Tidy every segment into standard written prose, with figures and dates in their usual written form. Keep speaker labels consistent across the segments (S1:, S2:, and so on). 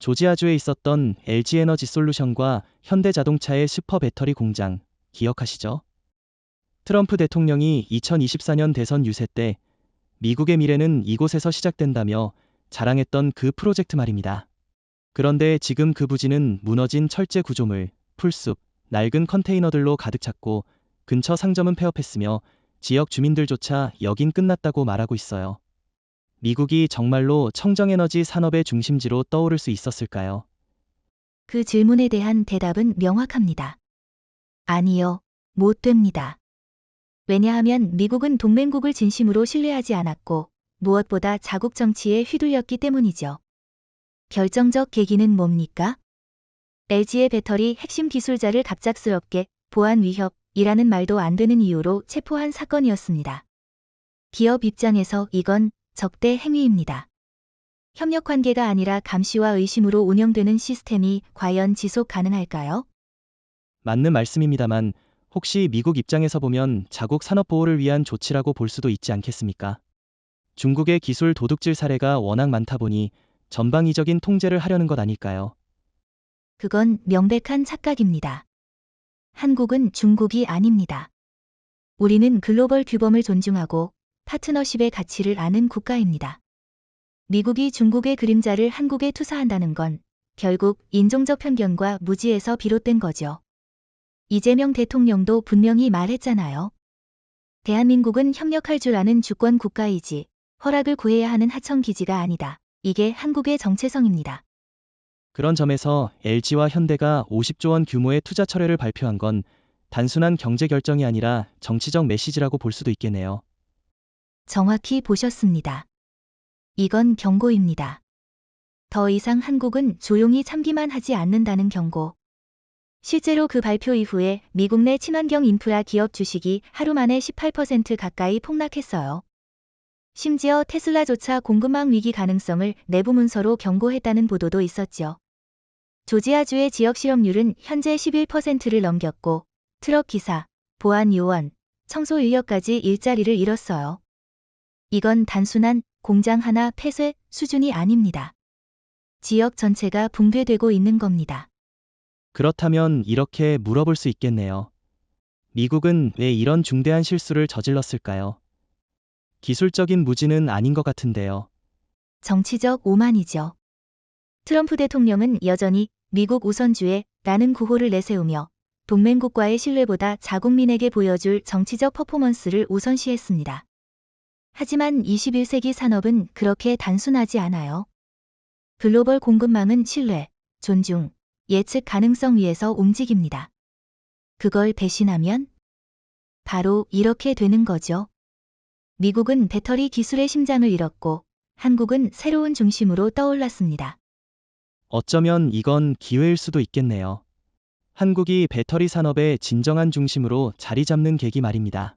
S1: 조지아주에 있었던 LG에너지솔루션과 현대자동차의 슈퍼배터리 공장, 기억하시죠? 트럼프 대통령이 2024년 대선 유세 때 미국의 미래는 이곳에서 시작된다며 자랑했던 그 프로젝트 말입니다. 그런데 지금 그 부지는 무너진 철제 구조물, 풀숲, 낡은 컨테이너들로 가득 찼고 근처 상점은 폐업했으며 지역 주민들조차 여긴 끝났다고 말하고 있어요. 미국이 정말로 청정에너지 산업의 중심지로 떠오를 수 있었을까요?
S2: 그 질문에 대한 대답은 명확합니다. 아니요, 못 됩니다. 왜냐하면 미국은 동맹국을 진심으로 신뢰하지 않았고 무엇보다 자국 정치에 휘둘렸기 때문이죠. 결정적 계기는 뭡니까? LG의 배터리 핵심 기술자를 갑작스럽게 보안 위협이라는 말도 안 되는 이유로 체포한 사건이었습니다. 기업 입장에서 이건 적대 행위입니다. 협력 관계가 아니라 감시와 의심으로 운영되는 시스템이 과연 지속 가능할까요?
S1: 맞는 말씀입니다만 혹시 미국 입장에서 보면 자국 산업 보호를 위한 조치라고 볼 수도 있지 않겠습니까? 중국의 기술 도둑질 사례가 워낙 많다 보니 전방위적인 통제를 하려는 것 아닐까요?
S2: 그건 명백한 착각입니다. 한국은 중국이 아닙니다. 우리는 글로벌 규범을 존중하고 파트너십의 가치를 아는 국가입니다. 미국이 중국의 그림자를 한국에 투사한다는 건 결국 인종적 편견과 무지에서 비롯된 거죠. 이재명 대통령도 분명히 말했잖아요. 대한민국은 협력할 줄 아는 주권 국가이지 허락을 구해야 하는 하청 기지가 아니다. 이게 한국의 정체성입니다.
S1: 그런 점에서 LG와 현대가 50조 원 규모의 투자 철회를 발표한 건 단순한 경제 결정이 아니라 정치적 메시지라고 볼 수도 있겠네요.
S2: 정확히 보셨습니다. 이건 경고입니다. 더 이상 한국은 조용히 참기만 하지 않는다는 경고. 실제로 그 발표 이후에 미국 내 친환경 인프라 기업 주식이 하루 만에 18% 가까이 폭락했어요. 심지어 테슬라조차 공급망 위기 가능성을 내부 문서로 경고했다는 보도도 있었죠. 조지아주의 지역 실업률은 현재 11%를 넘겼고 트럭 기사, 보안 요원, 청소 인력까지 일자리를 잃었어요. 이건 단순한 공장 하나 폐쇄 수준이 아닙니다. 지역 전체가 붕괴되고 있는 겁니다.
S1: 그렇다면 이렇게 물어볼 수 있겠네요. 미국은 왜 이런 중대한 실수를 저질렀을까요? 기술적인 무지는 아닌 것 같은데요.
S2: 정치적 오만이죠. 트럼프 대통령은 여전히 미국 우선주의 라는 구호를 내세우며 동맹국과의 신뢰보다 자국민에게 보여줄 정치적 퍼포먼스를 우선시했습니다. 하지만 21세기 산업은 그렇게 단순하지 않아요. 글로벌 공급망은 신뢰, 존중, 예측 가능성 위에서 움직입니다. 그걸 배신하면 바로 이렇게 되는 거죠. 미국은 배터리 기술의 심장을 잃었고 한국은 새로운 중심으로 떠올랐습니다.
S1: 어쩌면 이건 기회일 수도 있겠네요. 한국이 배터리 산업의 진정한 중심으로 자리 잡는 계기 말입니다.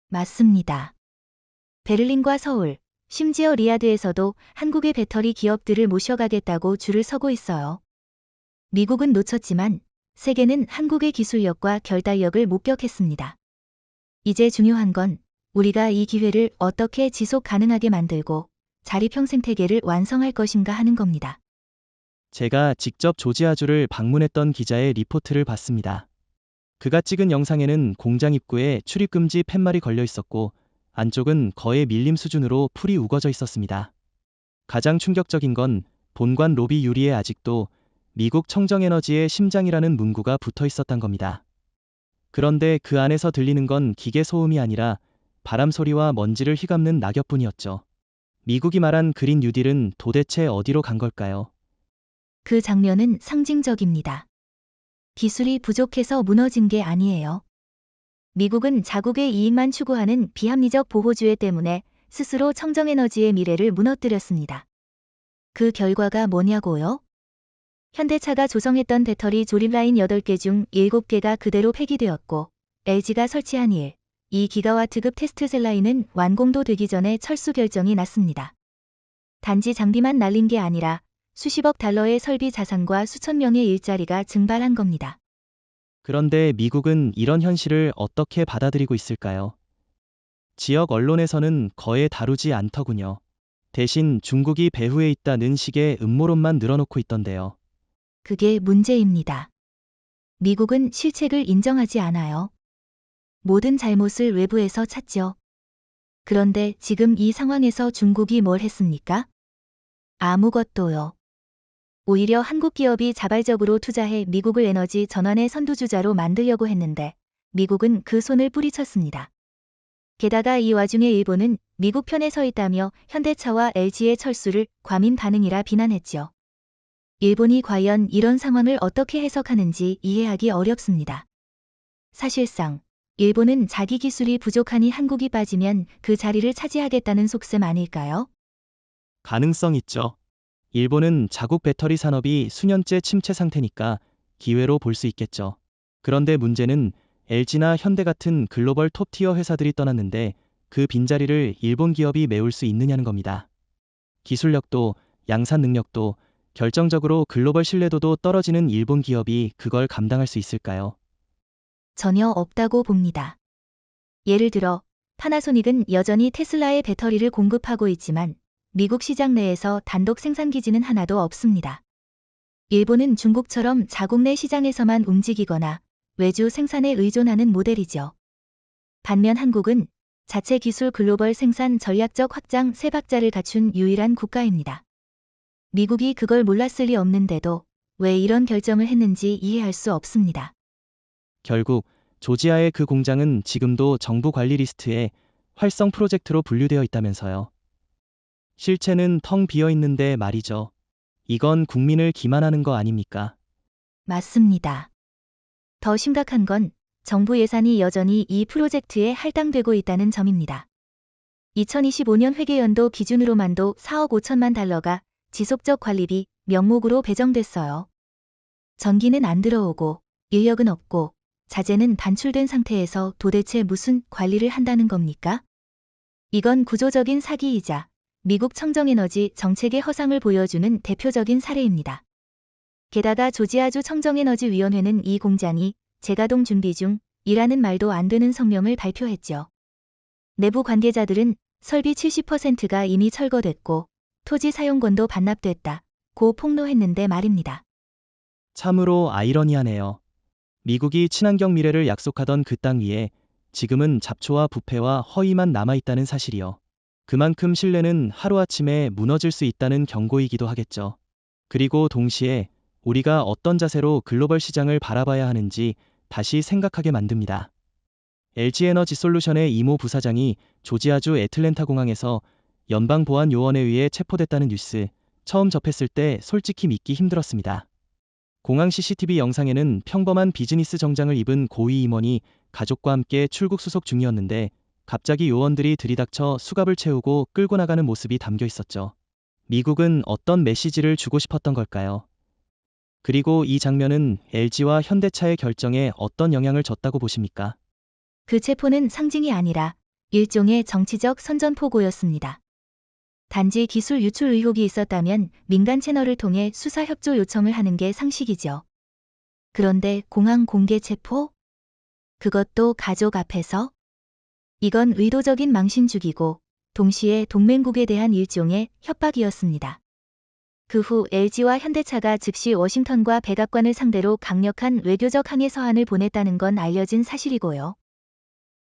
S2: 맞습니다. 베를린과 서울, 심지어 리야드에서도 한국의 배터리 기업들을 모셔가겠다고 줄을 서고 있어요. 미국은 놓쳤지만 세계는 한국의 기술력과 결단력을 목격했습니다. 이제 중요한 건 우리가 이 기회를 어떻게 지속 가능하게 만들고 자립형 생태계를 완성할 것인가 하는 겁니다.
S1: 제가 직접 조지아주를 방문했던 기자의 리포트를 봤습니다. 그가 찍은 영상에는 공장 입구에 출입금지 팻말이 걸려 있었고 안쪽은 거의 밀림 수준으로 풀이 우거져 있었습니다. 가장 충격적인 건 본관 로비 유리에 아직도 미국 청정에너지의 심장이라는 문구가 붙어 있었던 겁니다. 그런데 그 안에서 들리는 건 기계 소음이 아니라 바람 소리와 먼지를 휘감는 낙엽뿐이었죠. 미국이 말한 그린 뉴딜은 도대체 어디로 간 걸까요?
S2: 그 장면은 상징적입니다. 기술이 부족해서 무너진 게 아니에요. 미국은 자국의 이익만 추구하는 비합리적 보호주의 때문에 스스로 청정에너지의 미래를 무너뜨렸습니다. 그 결과가 뭐냐고요? 현대차가 조성했던 배터리 조립 라인 8개 중 7개가 그대로 폐기되었고 LG가 설치한 2기가와트급 테스트 셀라인은 완공도 되기 전에 철수 결정이 났습니다. 단지 장비만 날린 게 아니라 수십억 달러의 설비 자산과 수천 명의 일자리가 증발한 겁니다.
S1: 그런데 미국은 이런 현실을 어떻게 받아들이고 있을까요? 지역 언론에서는 거의 다루지 않더군요. 대신 중국이 배후에 있다는 식의 음모론만 늘어놓고 있던데요.
S2: 그게 문제입니다. 미국은 실책을 인정하지 않아요. 모든 잘못을 외부에서 찾죠. 그런데 지금 이 상황에서 중국이 뭘 했습니까? 아무것도요. 오히려 한국 기업이 자발적으로 투자해 미국을 에너지 전환의 선두주자로 만들려고 했는데 미국은 그 손을 뿌리쳤습니다. 게다가 이 와중에 일본은 미국 편에 서 있다며 현대차와 LG의 철수를 과민 반응이라 비난했죠. 일본이 과연 이런 상황을 어떻게 해석하는지 이해하기 어렵습니다. 사실상 일본은 자기 기술이 부족하니 한국이 빠지면 그 자리를 차지하겠다는 속셈 아닐까요?
S1: 가능성 있죠. 일본은 자국 배터리 산업이 수년째 침체 상태니까 기회로 볼 수 있겠죠. 그런데 문제는 LG나 현대 같은 글로벌 톱티어 회사들이 떠났는데 그 빈자리를 일본 기업이 메울 수 있느냐는 겁니다. 기술력도, 양산 능력도, 결정적으로 글로벌 신뢰도도 떨어지는 일본 기업이 그걸 감당할 수 있을까요?
S2: 전혀 없다고 봅니다. 예를 들어 파나소닉은 여전히 테슬라의 배터리를 공급하고 있지만 미국 시장 내에서 단독 생산 기지는 하나도 없습니다. 일본은 중국처럼 자국 내 시장에서만 움직이거나 외주 생산에 의존하는 모델이죠. 반면 한국은 자체 기술 글로벌 생산 전략적 확장 세 박자를 갖춘 유일한 국가입니다. 미국이 그걸 몰랐을 리 없는데도 왜 이런 결정을 했는지 이해할 수 없습니다.
S1: 결국 조지아의 그 공장은 지금도 정부 관리 리스트에 활성 프로젝트로 분류되어 있다면서요. 실체는 텅 비어 있는데 말이죠. 이건 국민을 기만하는 거 아닙니까?
S2: 맞습니다. 더 심각한 건 정부 예산이 여전히 이 프로젝트에 할당되고 있다는 점입니다. 2025년 회계연도 기준으로만도 4억 5천만 달러가 지속적 관리비 명목으로 배정됐어요. 전기는 안 들어오고 인력은 없고 자재는 반출된 상태에서 도대체 무슨 관리를 한다는 겁니까? 이건 구조적인 사기이자 미국 청정에너지 정책의 허상을 보여주는 대표적인 사례입니다. 게다가 조지아주 청정에너지위원회는 이 공장이 재가동 준비 중이라는 말도 안 되는 성명을 발표했죠. 내부 관계자들은 설비 70%가 이미 철거됐고 토지 사용권도 반납됐다고 폭로했는데 말입니다.
S1: 참으로 아이러니하네요. 미국이 친환경 미래를 약속하던 그 땅 위에 지금은 잡초와 부패와 허위만 남아있다는 사실이요. 그만큼 신뢰는 하루아침에 무너질 수 있다는 경고이기도 하겠죠. 그리고 동시에 우리가 어떤 자세로 글로벌 시장을 바라봐야 하는지 다시 생각하게 만듭니다. LG에너지솔루션의 이모 부사장이 조지아주 애틀랜타 공항에서 연방보안요원에 의해 체포됐다는 뉴스 처음 접했을 때 솔직히 믿기 힘들었습니다. 공항 CCTV 영상에는 평범한 비즈니스 정장을 입은 고위 임원이 가족과 함께 출국 수속 중이었는데 갑자기 요원들이 들이닥쳐 수갑을 채우고 끌고 나가는 모습이 담겨 있었죠. 미국은 어떤 메시지를 주고 싶었던 걸까요? 그리고 이 장면은 LG와 현대차의 결정에 어떤 영향을 줬다고 보십니까?
S2: 그 체포는 상징이 아니라 일종의 정치적 선전포고였습니다. 단지 기술 유출 의혹이 있었다면 민간 채널을 통해 수사 협조 요청을 하는 게 상식이죠. 그런데 공항 공개 체포? 그것도 가족 앞에서? 이건 의도적인 망신 주기고 동시에 동맹국에 대한 일종의 협박이었습니다. 그 후 LG와 현대차가 즉시 워싱턴과 백악관을 상대로 강력한 외교적 항해 서한을 보냈다는 건 알려진 사실이고요.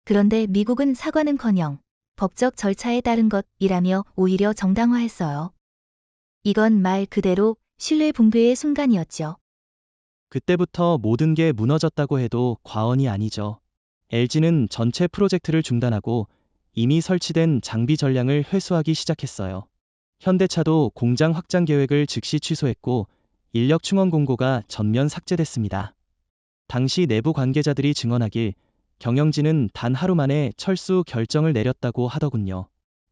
S2: 그런데 미국은 사과는커녕 법적 절차에 따른 것이라며 오히려 정당화했어요. 이건 말 그대로 신뢰 붕괴의 순간이었죠.
S1: 그때부터 모든 게 무너졌다고 해도 과언이 아니죠. LG는 전체 프로젝트를 중단하고 이미 설치된 장비 전량을 회수하기 시작했어요. 현대차도 공장 확장 계획을 즉시 취소했고 인력 충원 공고가 전면 삭제됐습니다. 당시 내부 관계자들이 증언하길 경영진은 단 하루 만에 철수 결정을 내렸다고 하더군요.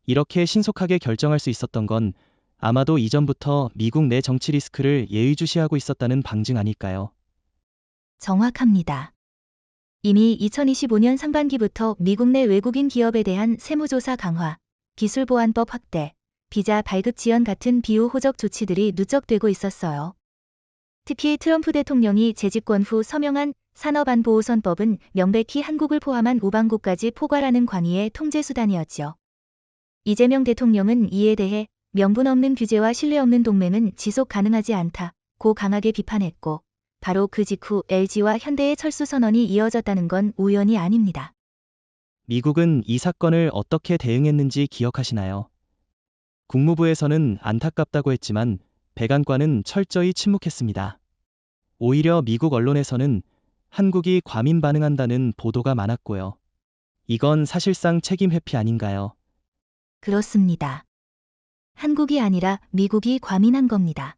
S1: 이렇게 신속하게 결정할 수 있었던 건 아마도 이전부터 미국 내 정치 리스크를 예의주시하고 있었다는 방증 아닐까요?
S2: 정확합니다. 이미 2025년 상반기부터 미국 내 외국인 기업에 대한 세무조사 강화, 기술보안법 확대, 비자 발급 지원 같은 비우호적 조치들이 누적되고 있었어요. 특히 트럼프 대통령이 재집권 후 서명한 산업안보우선법은 명백히 한국을 포함한 우방국까지 포괄하는 광의의 통제수단이었죠. 이재명 대통령은 이에 대해 명분 없는 규제와 신뢰 없는 동맹은 지속 가능하지 않다고 강하게 비판했고, 바로 그 직후 LG와 현대의 철수 선언이 이어졌다는 건 우연이 아닙니다.
S1: 미국은 이 사건을 어떻게 대응했는지 기억하시나요? 국무부에서는 안타깝다고 했지만 백안과는 철저히 침묵했습니다. 오히려 미국 언론에서는 한국이 과민 반응한다는 보도가 많았고요. 이건 사실상 책임 회피 아닌가요?
S2: 그렇습니다. 한국이 아니라 미국이 과민한 겁니다.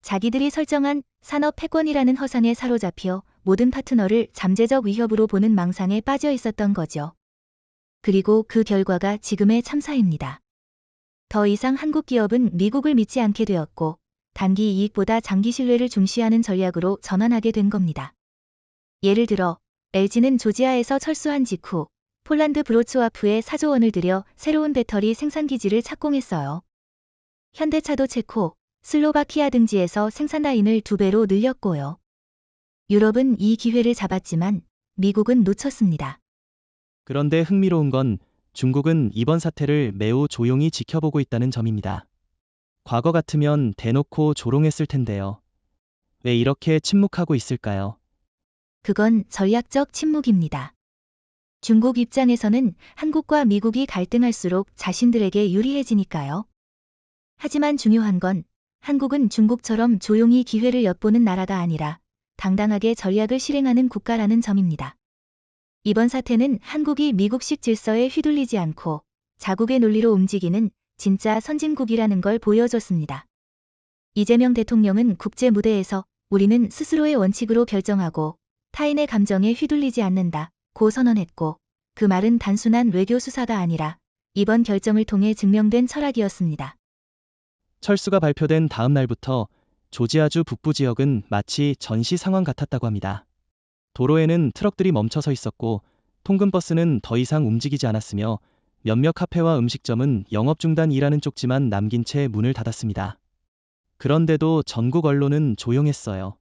S2: 자기들이 설정한 산업 패권이라는 허상에 사로잡혀 모든 파트너를 잠재적 위협으로 보는 망상에 빠져 있었던 거죠. 그리고 그 결과가 지금의 참사입니다. 더 이상 한국 기업은 미국을 믿지 않게 되었고, 단기 이익보다 장기 신뢰를 중시하는 전략으로 전환하게 된 겁니다. 예를 들어, LG는 조지아에서 철수한 직후 폴란드 브로츠와프에 4조 원을 들여 새로운 배터리 생산 기지를 착공했어요. 현대차도 체코, 슬로바키아 등지에서 생산 라인을 2배로 늘렸고요. 유럽은 이 기회를 잡았지만 미국은 놓쳤습니다.
S1: 그런데 흥미로운 건 중국은 이번 사태를 매우 조용히 지켜보고 있다는 점입니다. 과거 같으면 대놓고 조롱했을 텐데요. 왜 이렇게 침묵하고 있을까요?
S2: 그건 전략적 침묵입니다. 중국 입장에서는 한국과 미국이 갈등할수록 자신들에게 유리해지니까요. 하지만 중요한 건 한국은 중국처럼 조용히 기회를 엿보는 나라가 아니라 당당하게 전략을 실행하는 국가라는 점입니다. 이번 사태는 한국이 미국식 질서에 휘둘리지 않고 자국의 논리로 움직이는 진짜 선진국이라는 걸 보여줬습니다. 이재명 대통령은 국제 무대에서 우리는 스스로의 원칙으로 결정하고 타인의 감정에 휘둘리지 않는다고 선언했고, 그 말은 단순한 외교 수사가 아니라 이번 결정을 통해 증명된 철학이었습니다.
S1: 철수가 발표된 다음 날부터 조지아주 북부 지역은 마치 전시 상황 같았다고 합니다. 도로에는 트럭들이 멈춰 서 있었고 통근버스는 더 이상 움직이지 않았으며 몇몇 카페와 음식점은 영업 중단이라는 쪽지만 남긴 채 문을 닫았습니다. 그런데도 전국 언론은 조용했어요.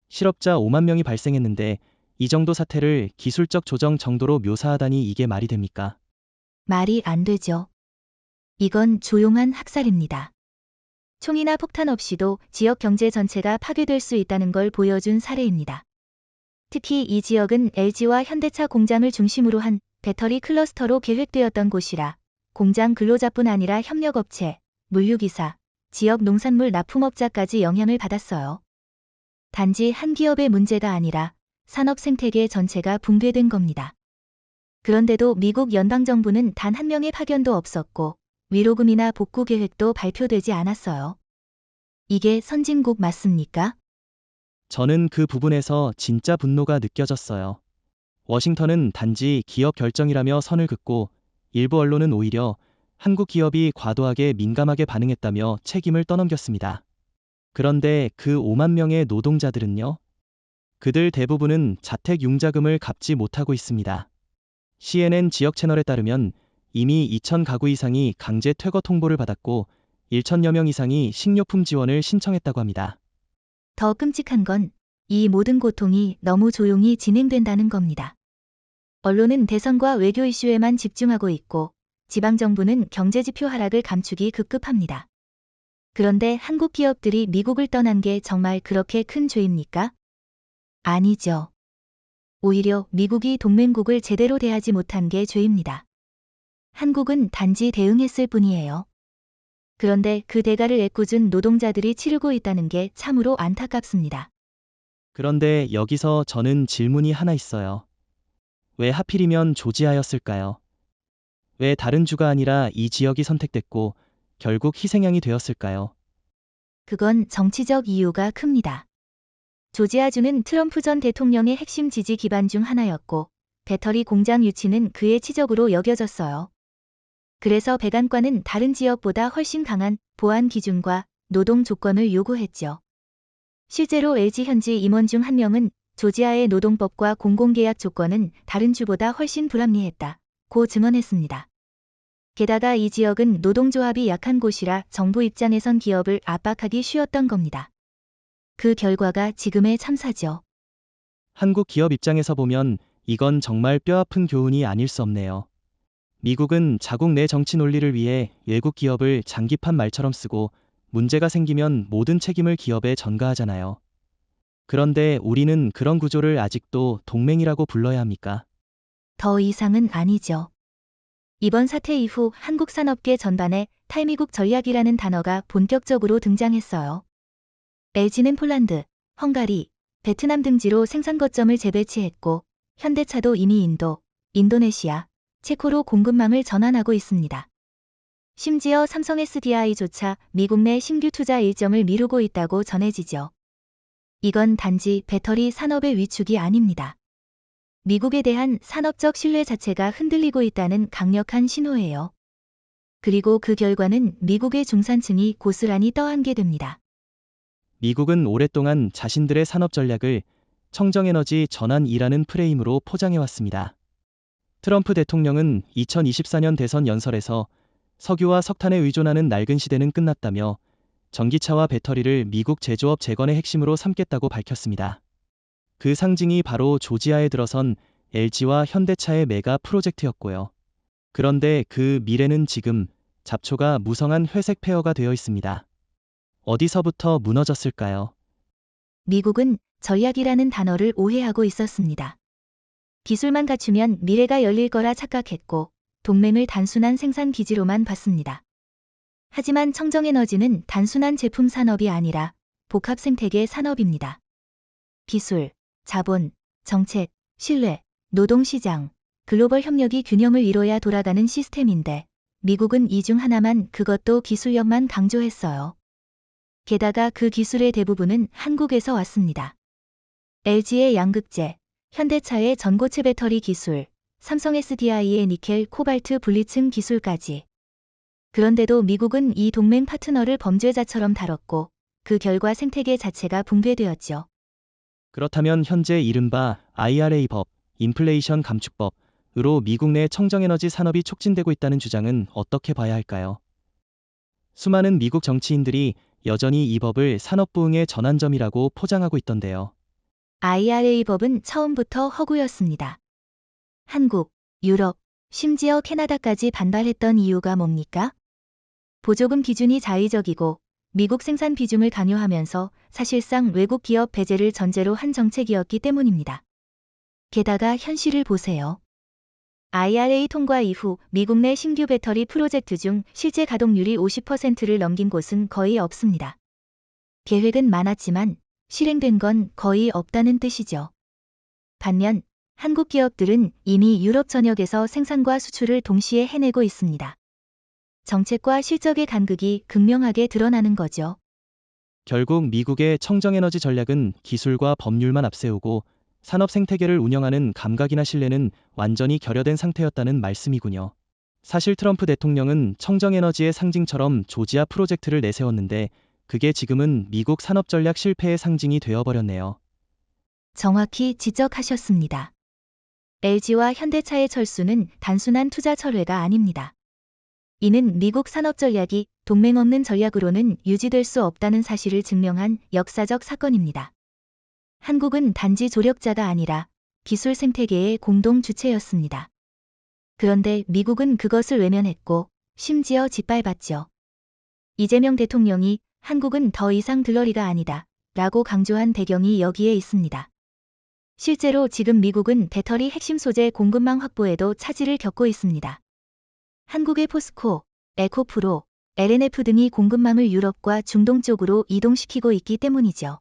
S1: 실업자 5만 명이 발생했는데 이 정도 사태를 기술적 조정 정도로 묘사하다니 이게 말이 됩니까?
S2: 말이 안 되죠. 이건 조용한 학살입니다. 총이나 폭탄 없이도 지역 경제 전체가 파괴될 수 있다는 걸 보여준 사례입니다. 특히 이 지역은 LG와 현대차 공장을 중심으로 한 배터리 클러스터로 계획되었던 곳이라 공장 근로자뿐 아니라 협력업체, 물류기사, 지역 농산물 납품업자까지 영향을 받았어요. 단지 한 기업의 문제가 아니라 산업 생태계 전체가 붕괴된 겁니다. 그런데도 미국 연방정부는 단 한 명의 파견도 없었고 위로금이나 복구 계획도 발표되지 않았어요. 이게 선진국 맞습니까?
S1: 저는 그 부분에서 진짜 분노가 느껴졌어요. 워싱턴은 단지 기업 결정이라며 선을 긋고 일부 언론은 오히려 한국 기업이 과도하게 민감하게 반응했다며 책임을 떠넘겼습니다. 그런데 그 5만 명의 노동자들은요? 그들 대부분은 자택 융자금을 갚지 못하고 있습니다. CNN 지역 채널에 따르면 이미 2,000 가구 이상이 강제 퇴거 통보를 받았고 1,000여 명 이상이 식료품 지원을 신청했다고 합니다.
S2: 더 끔찍한 건 이 모든 고통이 너무 조용히 진행된다는 겁니다. 언론은 대선과 외교 이슈에만 집중하고 있고 지방정부는 경제지표 하락을 감추기 급급합니다. 그런데 한국 기업들이 미국을 떠난 게 정말 그렇게 큰 죄입니까? 아니죠. 오히려 미국이 동맹국을 제대로 대하지 못한 게 죄입니다. 한국은 단지 대응했을 뿐이에요. 그런데 그 대가를 애꿎은 노동자들이 치르고 있다는 게 참으로 안타깝습니다.
S1: 그런데 여기서 저는 질문이 하나 있어요. 왜 하필이면 조지아였을까요? 왜 다른 주가 아니라 이 지역이 선택됐고 결국 희생양이 되었을까요?
S2: 그건 정치적 이유가 큽니다. 조지아주는 트럼프 전 대통령의 핵심 지지 기반 중 하나였고 배터리 공장 유치는 그의 치적으로 여겨졌어요. 그래서 백안과는 다른 지역보다 훨씬 강한 보안 기준과 노동 조건을 요구했죠. 실제로 LG 현지 임원 중 한 명은 조지아의 노동법과 공공계약 조건은 다른 주보다 훨씬 불합리했다고 증언했습니다. 게다가 이 지역은 노동조합이 약한 곳이라 정부 입장에선 기업을 압박하기 쉬웠던 겁니다. 그 결과가 지금의 참사죠.
S1: 한국 기업 입장에서 보면 이건 정말 뼈아픈 교훈이 아닐 수 없네요. 미국은 자국 내 정치 논리를 위해 외국 기업을 장기판 말처럼 쓰고 문제가 생기면 모든 책임을 기업에 전가하잖아요. 그런데 우리는 그런 구조를 아직도 동맹이라고 불러야 합니까?
S2: 더 이상은 아니죠. 이번 사태 이후 한국 산업계 전반에 탈미국 전략이라는 단어가 본격적으로 등장했어요. LG는 폴란드, 헝가리, 베트남 등지로 생산 거점을 재배치했고, 현대차도 이미 인도, 인도네시아, 체코로 공급망을 전환하고 있습니다. 심지어 삼성 SDI조차 미국 내 신규 투자 일정을 미루고 있다고 전해지죠. 이건 단지 배터리 산업의 위축이 아닙니다. 미국에 대한 산업적 신뢰 자체가 흔들리고 있다는 강력한 신호예요. 그리고 그 결과는 미국의 중산층이 고스란히 떠안게 됩니다.
S1: 미국은 오랫동안 자신들의 산업 전략을 청정에너지 전환이라는 프레임으로 포장해왔습니다. 트럼프 대통령은 2024년 대선 연설에서 석유와 석탄에 의존하는 낡은 시대는 끝났다며 전기차와 배터리를 미국 제조업 재건의 핵심으로 삼겠다고 밝혔습니다. 그 상징이 바로 조지아에 들어선 LG와 현대차의 메가 프로젝트였고요. 그런데 그 미래는 지금 잡초가 무성한 회색 폐허가 되어 있습니다. 어디서부터 무너졌을까요?
S2: 미국은 전략이라는 단어를 오해하고 있었습니다. 기술만 갖추면 미래가 열릴 거라 착각했고, 동맹을 단순한 생산 기지로만 봤습니다. 하지만 청정에너지는 단순한 제품 산업이 아니라 복합 생태계 산업입니다. 기술, 자본, 정책, 신뢰, 노동시장, 글로벌 협력이 균형을 이뤄야 돌아가는 시스템인데, 미국은 이 중 하나만, 그것도 기술력만 강조했어요. 게다가 그 기술의 대부분은 한국에서 왔습니다. LG의 양극재, 현대차의 전고체 배터리 기술, 삼성 SDI의 니켈, 코발트, 분리층 기술까지. 그런데도 미국은 이 동맹 파트너를 범죄자처럼 다뤘고, 그 결과 생태계 자체가 붕괴되었죠.
S1: 그렇다면 현재 이른바 IRA법, 인플레이션 감축법으로 미국 내 청정에너지 산업이 촉진되고 있다는 주장은 어떻게 봐야 할까요? 수많은 미국 정치인들이 여전히 이 법을 산업부흥의 전환점이라고 포장하고 있던데요.
S2: IRA법은 처음부터 허구였습니다. 한국, 유럽, 심지어 캐나다까지 반발했던 이유가 뭡니까? 보조금 기준이 자의적이고 미국 생산 비중을 강요하면서 사실상 외국 기업 배제를 전제로 한 정책이었기 때문입니다. 게다가 현실을 보세요. IRA 통과 이후 미국 내 신규 배터리 프로젝트 중 실제 가동률이 50%를 넘긴 곳은 거의 없습니다. 계획은 많았지만 실행된 건 거의 없다는 뜻이죠. 반면 한국 기업들은 이미 유럽 전역에서 생산과 수출을 동시에 해내고 있습니다. 정책과 실적의 간극이 극명하게 드러나는 거죠.
S1: 결국 미국의 청정에너지 전략은 기술과 법률만 앞세우고 산업 생태계를 운영하는 감각이나 신뢰는 완전히 결여된 상태였다는 말씀이군요. 사실 트럼프 대통령은 청정에너지의 상징처럼 조지아 프로젝트를 내세웠는데 그게 지금은 미국 산업 전략 실패의 상징이 되어버렸네요.
S2: 정확히 지적하셨습니다. LG와 현대차의 철수는 단순한 투자 철회가 아닙니다. 이는 미국 산업 전략이 동맹 없는 전략으로는 유지될 수 없다는 사실을 증명한 역사적 사건입니다. 한국은 단지 조력자가 아니라 기술 생태계의 공동 주체였습니다. 그런데 미국은 그것을 외면했고 심지어 짓밟았죠. 이재명 대통령이 한국은 더 이상 들러리가 아니다 라고 강조한 배경이 여기에 있습니다. 실제로 지금 미국은 배터리 핵심 소재 공급망 확보에도 차질을 겪고 있습니다. 한국의 포스코, 에코프로, LNF 등이 공급망을 유럽과 중동 쪽으로 이동시키고 있기 때문이죠.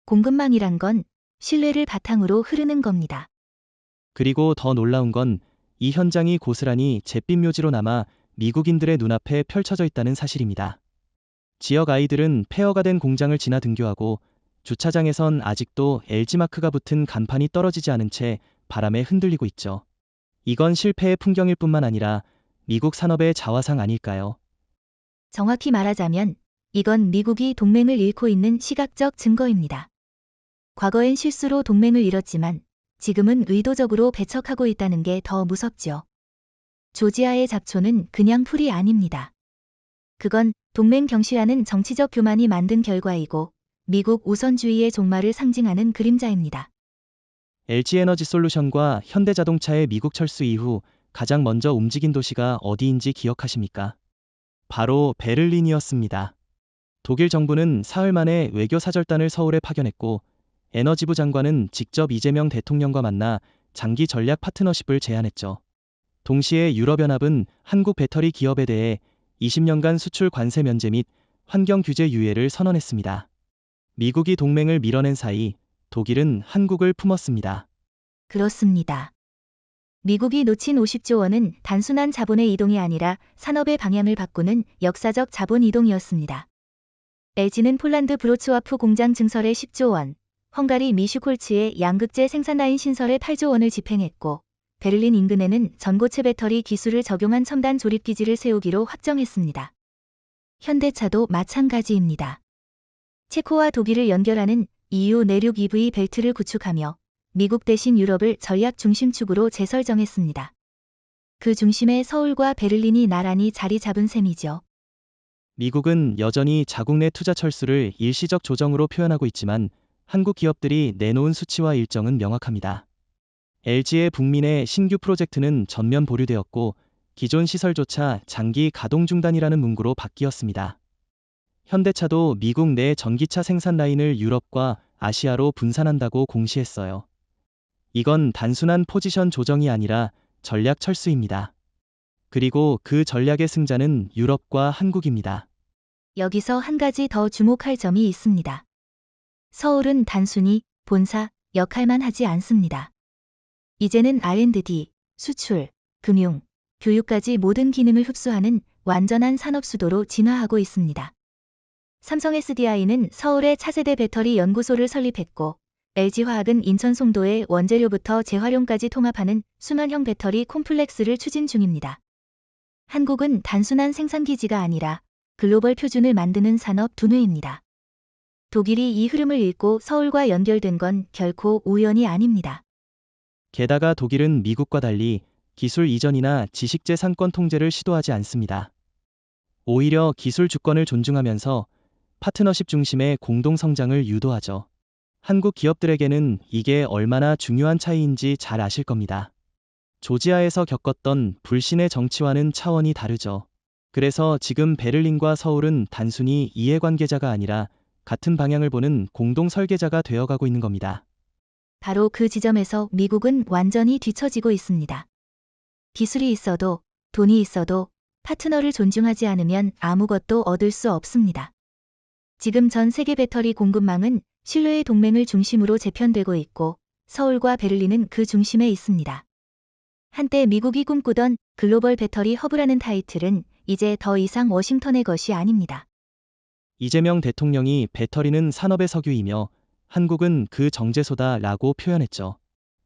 S2: 공급망이란 건 신뢰를 바탕으로 흐르는 겁니다.
S1: 그리고 더 놀라운 건 이 현장이 고스란히 잿빛 묘지로 남아 미국인들의 눈앞에 펼쳐져 있다는 사실입니다. 지역 아이들은 폐허가 된 공장을 지나 등교하고 주차장에선 아직도 LG마크가 붙은 간판이 떨어지지 않은 채 바람에 흔들리고 있죠. 이건 실패의 풍경일 뿐만 아니라 미국 산업의 자화상 아닐까요?
S2: 정확히 말하자면 이건 미국이 동맹을 잃고 있는 시각적 증거입니다. 과거엔 실수로 동맹을 잃었지만 지금은 의도적으로 배척하고 있다는 게 더 무섭죠. 조지아의 잡초는 그냥 풀이 아닙니다. 그건 동맹 경시라는 정치적 교만이 만든 결과이고 미국 우선주의의 종말을 상징하는 그림자입니다.
S1: LG에너지솔루션과 현대자동차의 미국 철수 이후 가장 먼저 움직인 도시가 어디인지 기억하십니까? 바로 베를린이었습니다. 독일 정부는 사흘 만에 외교사절단을 서울에 파견했고 에너지부 장관은 직접 이재명 대통령과 만나 장기 전략 파트너십을 제안했죠. 동시에 유럽연합은 한국 배터리 기업에 대해 20년간 수출 관세 면제 및 환경 규제 유예를 선언했습니다. 미국이 동맹을 밀어낸 사이 독일은 한국을 품었습니다.
S2: 그렇습니다. 미국이 놓친 50조 원은 단순한 자본의 이동이 아니라 산업의 방향을 바꾸는 역사적 자본 이동이었습니다. LG는 폴란드 브로츠와프 공장 증설에 10조 원, 헝가리 미슈콜츠의 양극재 생산 라인 신설에 8조 원을 집행했고, 베를린 인근에는 전고체 배터리 기술을 적용한 첨단 조립 기지를 세우기로 확정했습니다. 현대차도 마찬가지입니다. 체코와 독일을 연결하는 EU 내륙 EV 벨트를 구축하며 미국 대신 유럽을 전략 중심축으로 재설정했습니다. 그 중심에 서울과 베를린이 나란히 자리 잡은 셈이죠.
S1: 미국은 여전히 자국 내 투자 철수를 일시적 조정으로 표현하고 있지만 한국 기업들이 내놓은 수치와 일정은 명확합니다. LG의 북미 내 신규 프로젝트는 전면 보류되었고 기존 시설조차 장기 가동 중단이라는 문구로 바뀌었습니다. 현대차도 미국 내 전기차 생산 라인을 유럽과 아시아로 분산한다고 공시했어요. 이건 단순한 포지션 조정이 아니라 전략 철수입니다. 그리고 그 전략의 승자는 유럽과 한국입니다.
S2: 여기서 한 가지 더 주목할 점이 있습니다. 서울은 단순히 본사 역할만 하지 않습니다. 이제는 R&D, 수출, 금융, 교육까지 모든 기능을 흡수하는 완전한 산업 수도로 진화하고 있습니다. 삼성 SDI는 서울에 차세대 배터리 연구소를 설립했고, LG화학은 인천 송도의 원재료부터 재활용까지 통합하는 순환형 배터리 콤플렉스를 추진 중입니다. 한국은 단순한 생산기지가 아니라 글로벌 표준을 만드는 산업 두뇌입니다. 독일이 이 흐름을 읽고 서울과 연결된 건 결코 우연이 아닙니다.
S1: 게다가 독일은 미국과 달리 기술 이전이나 지식재산권 통제를 시도하지 않습니다. 오히려 기술 주권을 존중하면서 파트너십 중심의 공동 성장을 유도하죠. 한국 기업들에게는 이게 얼마나 중요한 차이인지 잘 아실 겁니다. 조지아에서 겪었던 불신의 정치와는 차원이 다르죠. 그래서 지금 베를린과 서울은 단순히 이해관계자가 아니라 같은 방향을 보는 공동 설계자가 되어가고 있는 겁니다.
S2: 바로 그 지점에서 미국은 완전히 뒤처지고 있습니다. 기술이 있어도 돈이 있어도 파트너를 존중하지 않으면 아무것도 얻을 수 없습니다. 지금 전 세계 배터리 공급망은 신뢰의 동맹을 중심으로 재편되고 있고 서울과 베를린은 그 중심에 있습니다. 한때 미국이 꿈꾸던 글로벌 배터리 허브라는 타이틀은 이제 더 이상 워싱턴의 것이 아닙니다.
S1: 이재명 대통령이 배터리는 산업의 석유이며 한국은 그 정제소다라고 표현했죠.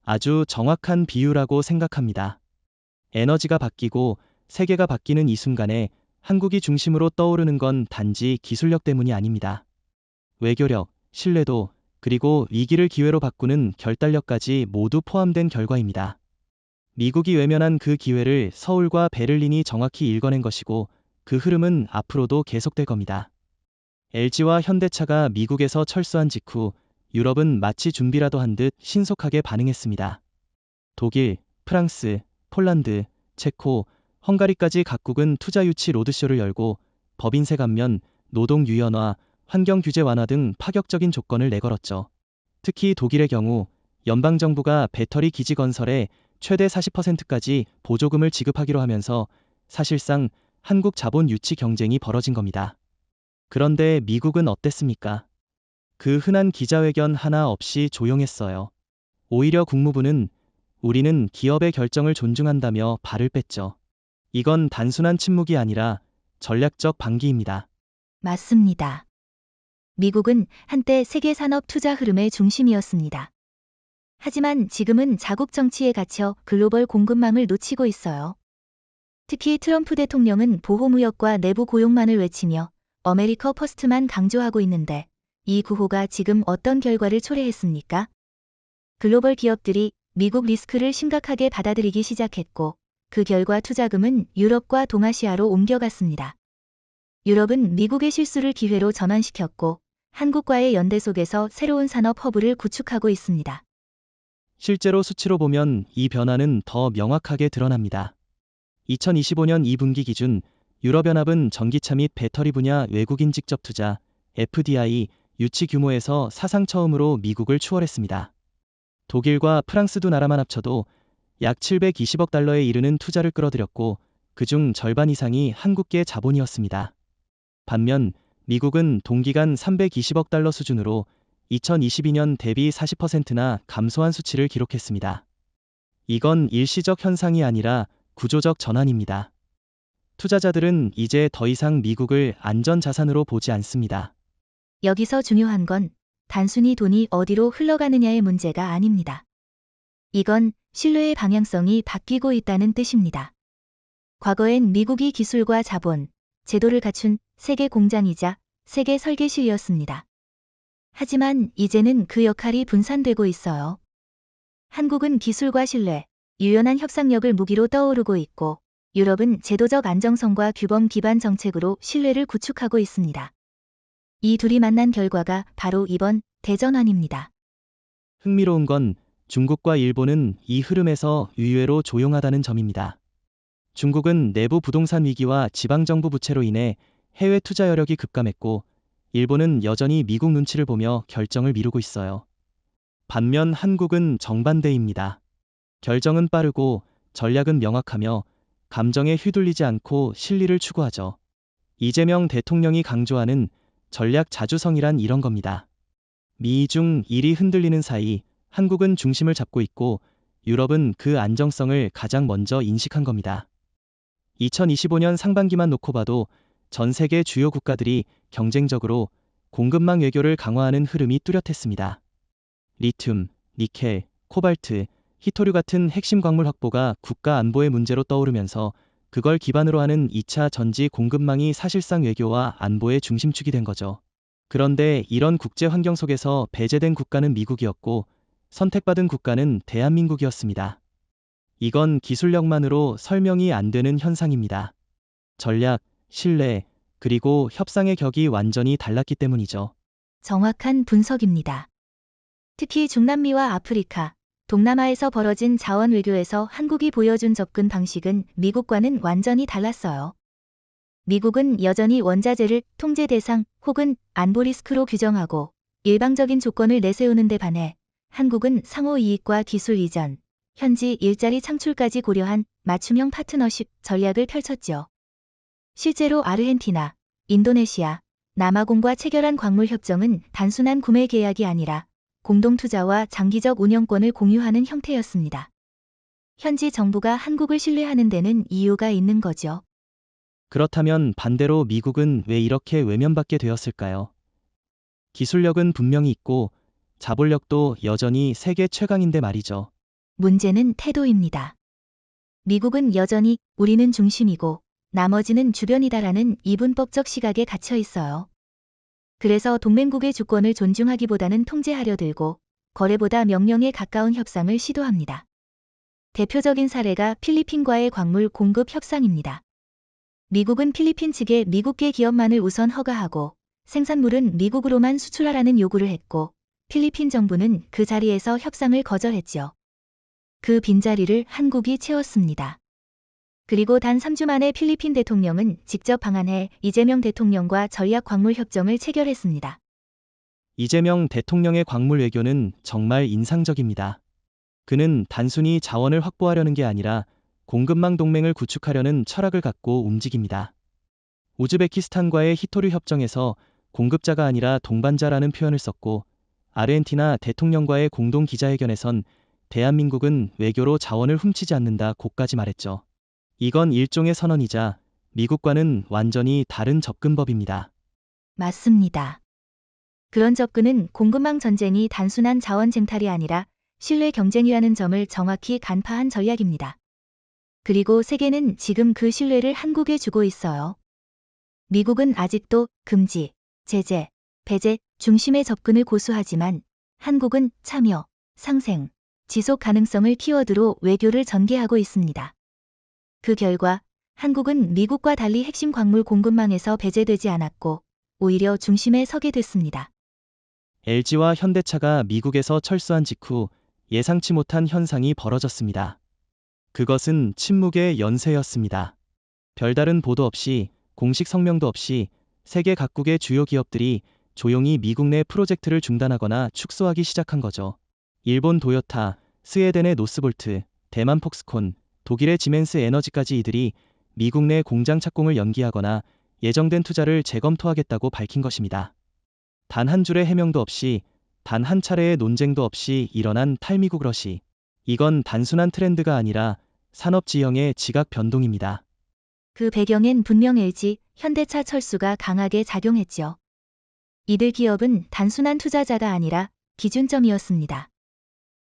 S1: 아주 정확한 비유라고 생각합니다. 에너지가 바뀌고 세계가 바뀌는 이 순간에 한국이 중심으로 떠오르는 건 단지 기술력 때문이 아닙니다. 외교력, 신뢰도, 그리고 위기를 기회로 바꾸는 결단력까지 모두 포함된 결과입니다. 미국이 외면한 그 기회를 서울과 베를린이 정확히 읽어낸 것이고 그 흐름은 앞으로도 계속될 겁니다. LG와 현대차가 미국에서 철수한 직후 유럽은 마치 준비라도 한 듯 신속하게 반응했습니다. 독일, 프랑스, 폴란드, 체코, 헝가리까지 각국은 투자 유치 로드쇼를 열고 법인세 감면, 노동 유연화, 환경 규제 완화 등 파격적인 조건을 내걸었죠. 특히 독일의 경우 연방정부가 배터리 기지 건설에 최대 40%까지 보조금을 지급하기로 하면서 사실상 한국 자본 유치 경쟁이 벌어진 겁니다. 그런데 미국은 어땠습니까? 그 흔한 기자회견 하나 없이 조용했어요. 오히려 국무부는 우리는 기업의 결정을 존중한다며 발을 뺐죠. 이건 단순한 침묵이 아니라 전략적 방기입니다.
S2: 맞습니다. 미국은 한때 세계 산업 투자 흐름의 중심이었습니다. 하지만 지금은 자국 정치에 갇혀 글로벌 공급망을 놓치고 있어요. 특히 트럼프 대통령은 보호무역과 내부 고용만을 외치며 아메리카 퍼스트만 강조하고 있는데 이 구호가 지금 어떤 결과를 초래했습니까? 글로벌 기업들이 미국 리스크를 심각하게 받아들이기 시작했고 그 결과 투자금은 유럽과 동아시아로 옮겨갔습니다. 유럽은 미국의 실수를 기회로 전환시켰고 한국과의 연대 속에서 새로운 산업 허브를 구축하고 있습니다.
S1: 실제로 수치로 보면 이 변화는 더 명확하게 드러납니다. 2025년 2분기 기준 유럽연합은 전기차 및 배터리 분야 외국인 직접 투자 FDI 유치 규모에서 사상 처음으로 미국을 추월했습니다. 독일과 프랑스 두 나라만 합쳐도 약 720억 달러에 이르는 투자를 끌어들였고 그중 절반 이상이 한국계 자본이었습니다. 반면 미국은 동기간 320억 달러 수준으로 2022년 대비 40%나 감소한 수치를 기록했습니다. 이건 일시적 현상이 아니라 구조적 전환입니다. 투자자들은 이제 더 이상 미국을 안전자산으로 보지 않습니다.
S2: 여기서 중요한 건 단순히 돈이 어디로 흘러가느냐의 문제가 아닙니다. 이건 신뢰의 방향성이 바뀌고 있다는 뜻입니다. 과거엔 미국이 기술과 자본, 제도를 갖춘 세계 공장이자 세계 설계실이었습니다. 하지만 이제는 그 역할이 분산되고 있어요. 한국은 기술과 신뢰, 유연한 협상력을 무기로 떠오르고 있고 유럽은 제도적 안정성과 규범 기반 정책으로 신뢰를 구축하고 있습니다. 이 둘이 만난 결과가 바로 이번 대전환입니다.
S1: 흥미로운 건 중국과 일본은 이 흐름에서 의외로 조용하다는 점입니다. 중국은 내부 부동산 위기와 지방정부 부채로 인해 해외 투자 여력이 급감했고 일본은 여전히 미국 눈치를 보며 결정을 미루고 있어요. 반면 한국은 정반대입니다. 결정은 빠르고 전략은 명확하며 감정에 휘둘리지 않고 실리를 추구하죠. 이재명 대통령이 강조하는 전략 자주성이란 이런 겁니다. 미중 일이 흔들리는 사이 한국은 중심을 잡고 있고 유럽은 그 안정성을 가장 먼저 인식한 겁니다. 2025년 상반기만 놓고 봐도 전 세계 주요 국가들이 경쟁적으로 공급망 외교를 강화하는 흐름이 뚜렷했습니다. 리튬, 니켈, 코발트, 히토류 같은 핵심 광물 확보가 국가 안보의 문제로 떠오르면서 그걸 기반으로 하는 2차 전지 공급망이 사실상 외교와 안보의 중심축이 된 거죠. 그런데 이런 국제 환경 속에서 배제된 국가는 미국이었고 선택받은 국가는 대한민국이었습니다. 이건 기술력만으로 설명이 안 되는 현상입니다. 전략, 신뢰, 그리고 협상의 격이 완전히 달랐기 때문이죠.
S2: 정확한 분석입니다. 특히 중남미와 아프리카, 동남아에서 벌어진 자원 외교에서 한국이 보여준 접근 방식은 미국과는 완전히 달랐어요. 미국은 여전히 원자재를 통제 대상 혹은 안보 리스크로 규정하고 일방적인 조건을 내세우는 데 반해 한국은 상호 이익과 기술 이전, 현지 일자리 창출까지 고려한 맞춤형 파트너십 전략을 펼쳤죠. 실제로 아르헨티나, 인도네시아, 남아공과 체결한 광물 협정은 단순한 구매 계약이 아니라 공동 투자와 장기적 운영권을 공유하는 형태였습니다. 현지 정부가 한국을 신뢰하는 데는 이유가 있는 거죠.
S1: 그렇다면 반대로 미국은 왜 이렇게 외면받게 되었을까요? 기술력은 분명히 있고 자본력도 여전히 세계 최강인데 말이죠.
S2: 문제는 태도입니다. 미국은 여전히 우리는 중심이고 나머지는 주변이다라는 이분법적 시각에 갇혀 있어요. 그래서 동맹국의 주권을 존중하기보다는 통제하려 들고 거래보다 명령에 가까운 협상을 시도합니다. 대표적인 사례가 필리핀과의 광물 공급 협상입니다. 미국은 필리핀 측에 미국계 기업만을 우선 허가하고 생산물은 미국으로만 수출하라는 요구를 했고 필리핀 정부는 그 자리에서 협상을 거절했죠. 그 빈자리를 한국이 채웠습니다. 그리고 단 3주 만에 필리핀 대통령은 직접 방한해 이재명 대통령과 전략 광물 협정을 체결했습니다.
S1: 이재명 대통령의 광물 외교는 정말 인상적입니다. 그는 단순히 자원을 확보하려는 게 아니라 공급망 동맹을 구축하려는 철학을 갖고 움직입니다. 우즈베키스탄과의 히토류 협정에서 공급자가 아니라 동반자라는 표현을 썼고 아르헨티나 대통령과의 공동 기자회견에선 대한민국은 외교로 자원을 훔치지 않는다고까지 말했죠. 이건 일종의 선언이자 미국과는 완전히 다른 접근법입니다.
S2: 맞습니다. 그런 접근은 공급망 전쟁이 단순한 자원 쟁탈이 아니라 신뢰 경쟁이라는 점을 정확히 간파한 전략입니다. 그리고 세계는 지금 그 신뢰를 한국에 주고 있어요. 미국은 아직도 금지, 제재, 배제 중심의 접근을 고수하지만 한국은 참여, 상생, 지속 가능성을 키워드로 외교를 전개하고 있습니다. 그 결과 한국은 미국과 달리 핵심 광물 공급망에서 배제되지 않았고 오히려 중심에 서게 됐습니다.
S1: LG와 현대차가 미국에서 철수한 직후 예상치 못한 현상이 벌어졌습니다. 그것은 침묵의 연쇄였습니다. 별다른 보도 없이, 공식 성명도 없이 세계 각국의 주요 기업들이 조용히 미국 내 프로젝트를 중단하거나 축소하기 시작한 거죠. 일본 도요타, 스웨덴의 노스볼트, 대만 폭스콘, 독일의 지멘스 에너지까지 이들이 미국 내 공장 착공을 연기하거나 예정된 투자를 재검토하겠다고 밝힌 것입니다. 단 한 줄의 해명도 없이, 단 한 차례의 논쟁도 없이 일어난 탈미국 러시. 이건 단순한 트렌드가 아니라 산업 지형의 지각 변동입니다.
S2: 그 배경엔 분명 LG, 현대차, 철수가 강하게 작용했죠. 이들 기업은 단순한 투자자가 아니라 기준점이었습니다.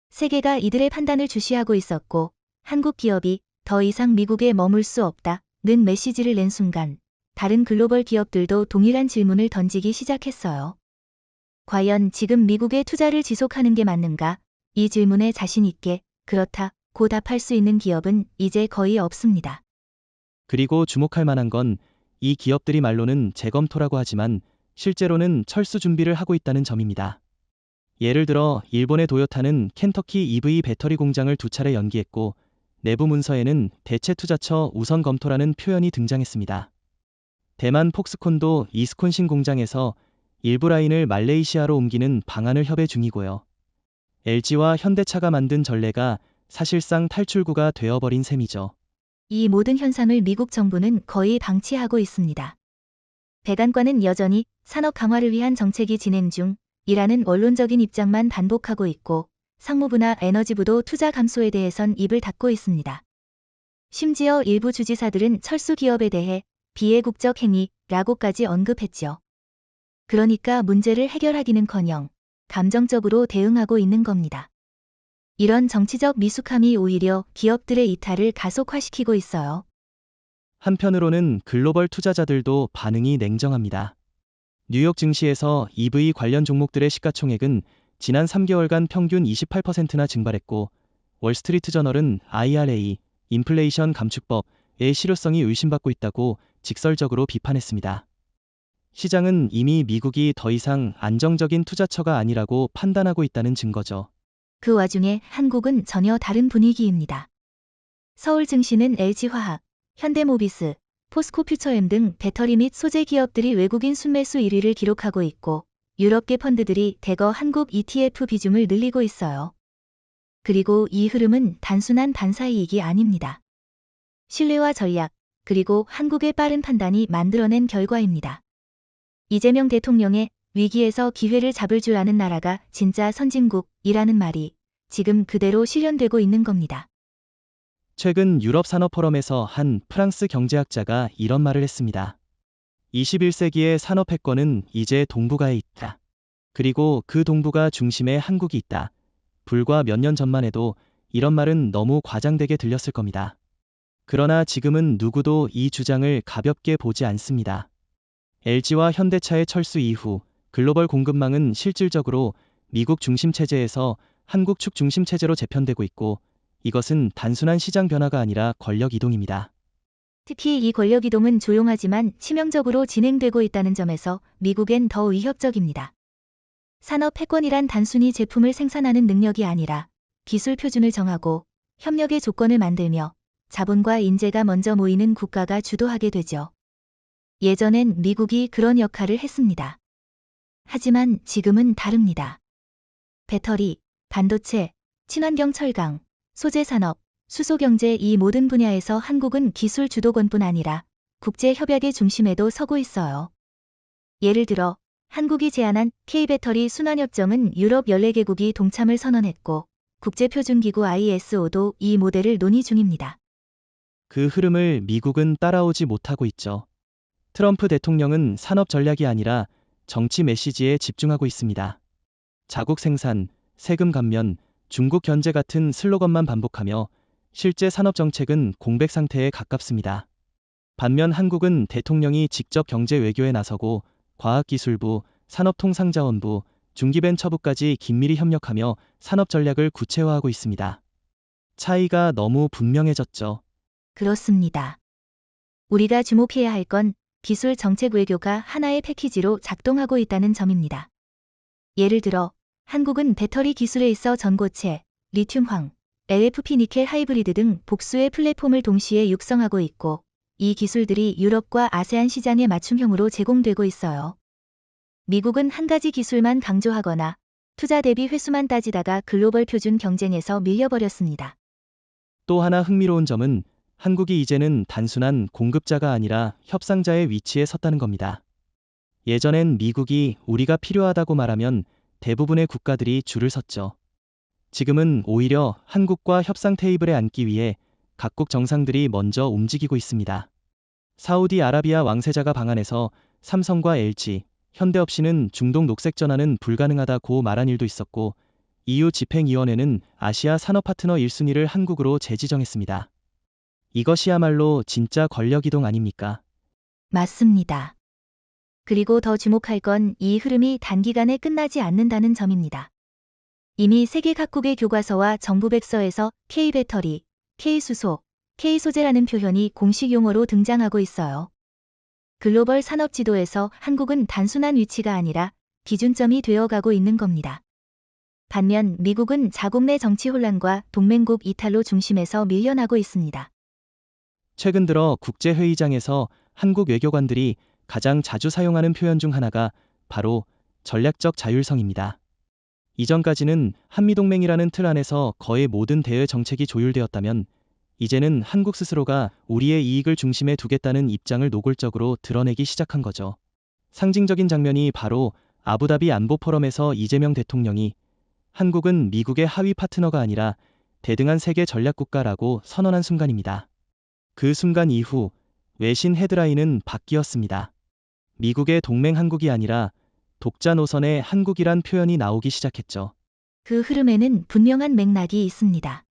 S2: 세계가 이들의 판단을 주시하고 있었고, 한국 기업이 더 이상 미국에 머물 수 없다는 메시지를 낸 순간, 다른 글로벌 기업들도 동일한 질문을 던지기 시작했어요. 과연 지금 미국에 투자를 지속하는 게 맞는가? 이 질문에 자신 있게 그렇다고 답할 수 있는 기업은 이제 거의 없습니다.
S1: 그리고 주목할 만한 건 이 기업들이 말로는 재검토라고 하지만 실제로는 철수 준비를 하고 있다는 점입니다. 예를 들어 일본의 도요타는 켄터키 EV 배터리 공장을 2차례 연기했고 내부 문서에는 대체 투자처 우선 검토라는 표현이 등장했습니다. 대만 폭스콘도 이스콘신 공장에서 일부 라인을 말레이시아로 옮기는 방안을 협의 중이고요. LG와 현대차가 만든 전례가 사실상 탈출구가 되어버린 셈이죠.
S2: 이 모든 현상을 미국 정부는 거의 방치하고 있습니다. 백악관은 여전히 산업 강화를 위한 정책이 진행 중이라는 원론적인 입장만 반복하고 있고 상무부나 에너지부도 투자 감소에 대해선 입을 닫고 있습니다. 심지어 일부 주지사들은 철수 기업에 대해 비애국적 행위라고까지 언급했죠. 그러니까 문제를 해결하기는커녕 감정적으로 대응하고 있는 겁니다. 이런 정치적 미숙함이 오히려 기업들의 이탈을 가속화시키고 있어요.
S1: 한편으로는 글로벌 투자자들도 반응이 냉정합니다. 뉴욕 증시에서 EV 관련 종목들의 시가총액은 지난 3개월간 평균 28%나 증발했고 월스트리트 저널은 IRA, 인플레이션 감축법의 실효성이 의심받고 있다고 직설적으로 비판했습니다. 시장은 이미 미국이 더 이상 안정적인 투자처가 아니라고 판단하고 있다는 증거죠.
S2: 그 와중에 한국은 전혀 다른 분위기입니다. 서울 증시는 LG화학, 현대모비스, 포스코퓨처엠 등 배터리 및 소재 기업들이 외국인 순매수 1위를 기록하고 있고 유럽계 펀드들이 대거 한국 ETF 비중을 늘리고 있어요. 그리고 이 흐름은 단순한 반사이익이 아닙니다. 신뢰와 전략, 그리고 한국의 빠른 판단이 만들어낸 결과입니다. 이재명 대통령의 위기에서 기회를 잡을 줄 아는 나라가 진짜 선진국이라는 말이 지금 그대로 실현되고 있는 겁니다.
S1: 최근 유럽 산업 포럼에서 한 프랑스 경제학자가 이런 말을 했습니다. 21세기의 산업 패권은 이제 동북아에 있다. 그리고 그 동북아 중심에 한국이 있다. 불과 몇 년 전만 해도 이런 말은 너무 과장되게 들렸을 겁니다. 그러나 지금은 누구도 이 주장을 가볍게 보지 않습니다. LG와 현대차의 철수 이후 글로벌 공급망은 실질적으로 미국 중심 체제에서 한국 축 중심 체제로 재편되고 있고 이것은 단순한 시장 변화가 아니라 권력 이동입니다.
S2: 특히 이 권력 이동은 조용하지만 치명적으로 진행되고 있다는 점에서 미국엔 더 위협적입니다. 산업 패권이란 단순히 제품을 생산하는 능력이 아니라 기술 표준을 정하고 협력의 조건을 만들며 자본과 인재가 먼저 모이는 국가가 주도하게 되죠. 예전엔 미국이 그런 역할을 했습니다. 하지만 지금은 다릅니다. 배터리, 반도체, 친환경 철강, 소재산업, 수소경제 이 모든 분야에서 한국은 기술 주도권뿐 아니라 국제 협약의 중심에도 서고 있어요. 예를 들어 한국이 제안한 K배터리 순환협정은 유럽 14개국이 동참을 선언했고 국제표준기구 ISO도 이 모델을 논의 중입니다.
S1: 그 흐름을 미국은 따라오지 못하고 있죠. 트럼프 대통령은 산업 전략이 아니라 정치 메시지에 집중하고 있습니다. 자국 생산, 세금 감면, 중국 견제 같은 슬로건만 반복하며 실제 산업 정책은 공백 상태에 가깝습니다. 반면 한국은 대통령이 직접 경제 외교에 나서고 과학기술부, 산업통상자원부, 중기벤처부까지 긴밀히 협력하며 산업 전략을 구체화하고 있습니다. 차이가 너무 분명해졌죠.
S2: 그렇습니다. 우리가 주목해야 할 건 기술 정책 외교가 하나의 패키지로 작동하고 있다는 점입니다. 예를 들어 한국은 배터리 기술에 있어 전고체, 리튬황, LFP 니켈 하이브리드 등 복수의 플랫폼을 동시에 육성하고 있고, 이 기술들이 유럽과 아세안 시장에 맞춤형으로 제공되고 있어요. 미국은 한 가지 기술만 강조하거나 투자 대비 회수만 따지다가 글로벌 표준 경쟁에서 밀려버렸습니다.
S1: 또 하나 흥미로운 점은 한국이 이제는 단순한 공급자가 아니라 협상자의 위치에 섰다는 겁니다. 예전엔 미국이 우리가 필요하다고 말하면 대부분의 국가들이 줄을 섰죠. 지금은 오히려 한국과 협상 테이블에 앉기 위해 각국 정상들이 먼저 움직이고 있습니다. 사우디아라비아 왕세자가 방한해서 삼성과 LG, 현대 없이는 중동 녹색 전환은 불가능하다고 말한 일도 있었고, EU 집행위원회는 아시아 산업 파트너 1순위를 한국으로 재지정했습니다. 이것이야말로 진짜 권력 이동 아닙니까?
S2: 맞습니다. 그리고 더 주목할 건 이 흐름이 단기간에 끝나지 않는다는 점입니다. 이미 세계 각국의 교과서와 정부 백서에서 K배터리, K수소, K소재라는 표현이 공식 용어로 등장하고 있어요. 글로벌 산업 지도에서 한국은 단순한 위치가 아니라 기준점이 되어가고 있는 겁니다. 반면 미국은 자국 내 정치 혼란과 동맹국 이탈로 중심에서 밀려나고 있습니다.
S1: 최근 들어 국제회의장에서 한국 외교관들이 가장 자주 사용하는 표현 중 하나가 바로 전략적 자율성입니다. 이전까지는 한미동맹이라는 틀 안에서 거의 모든 대외 정책이 조율되었다면, 이제는 한국 스스로가 우리의 이익을 중심에 두겠다는 입장을 노골적으로 드러내기 시작한 거죠. 상징적인 장면이 바로 아부다비 안보 포럼에서 이재명 대통령이 한국은 미국의 하위 파트너가 아니라 대등한 세계 전략국가라고 선언한 순간입니다. 그 순간 이후 외신 헤드라인은 바뀌었습니다. 미국의 동맹 한국이 아니라 독자 노선의 한국이란 표현이 나오기 시작했죠.
S2: 그 흐름에는 분명한 맥락이 있습니다.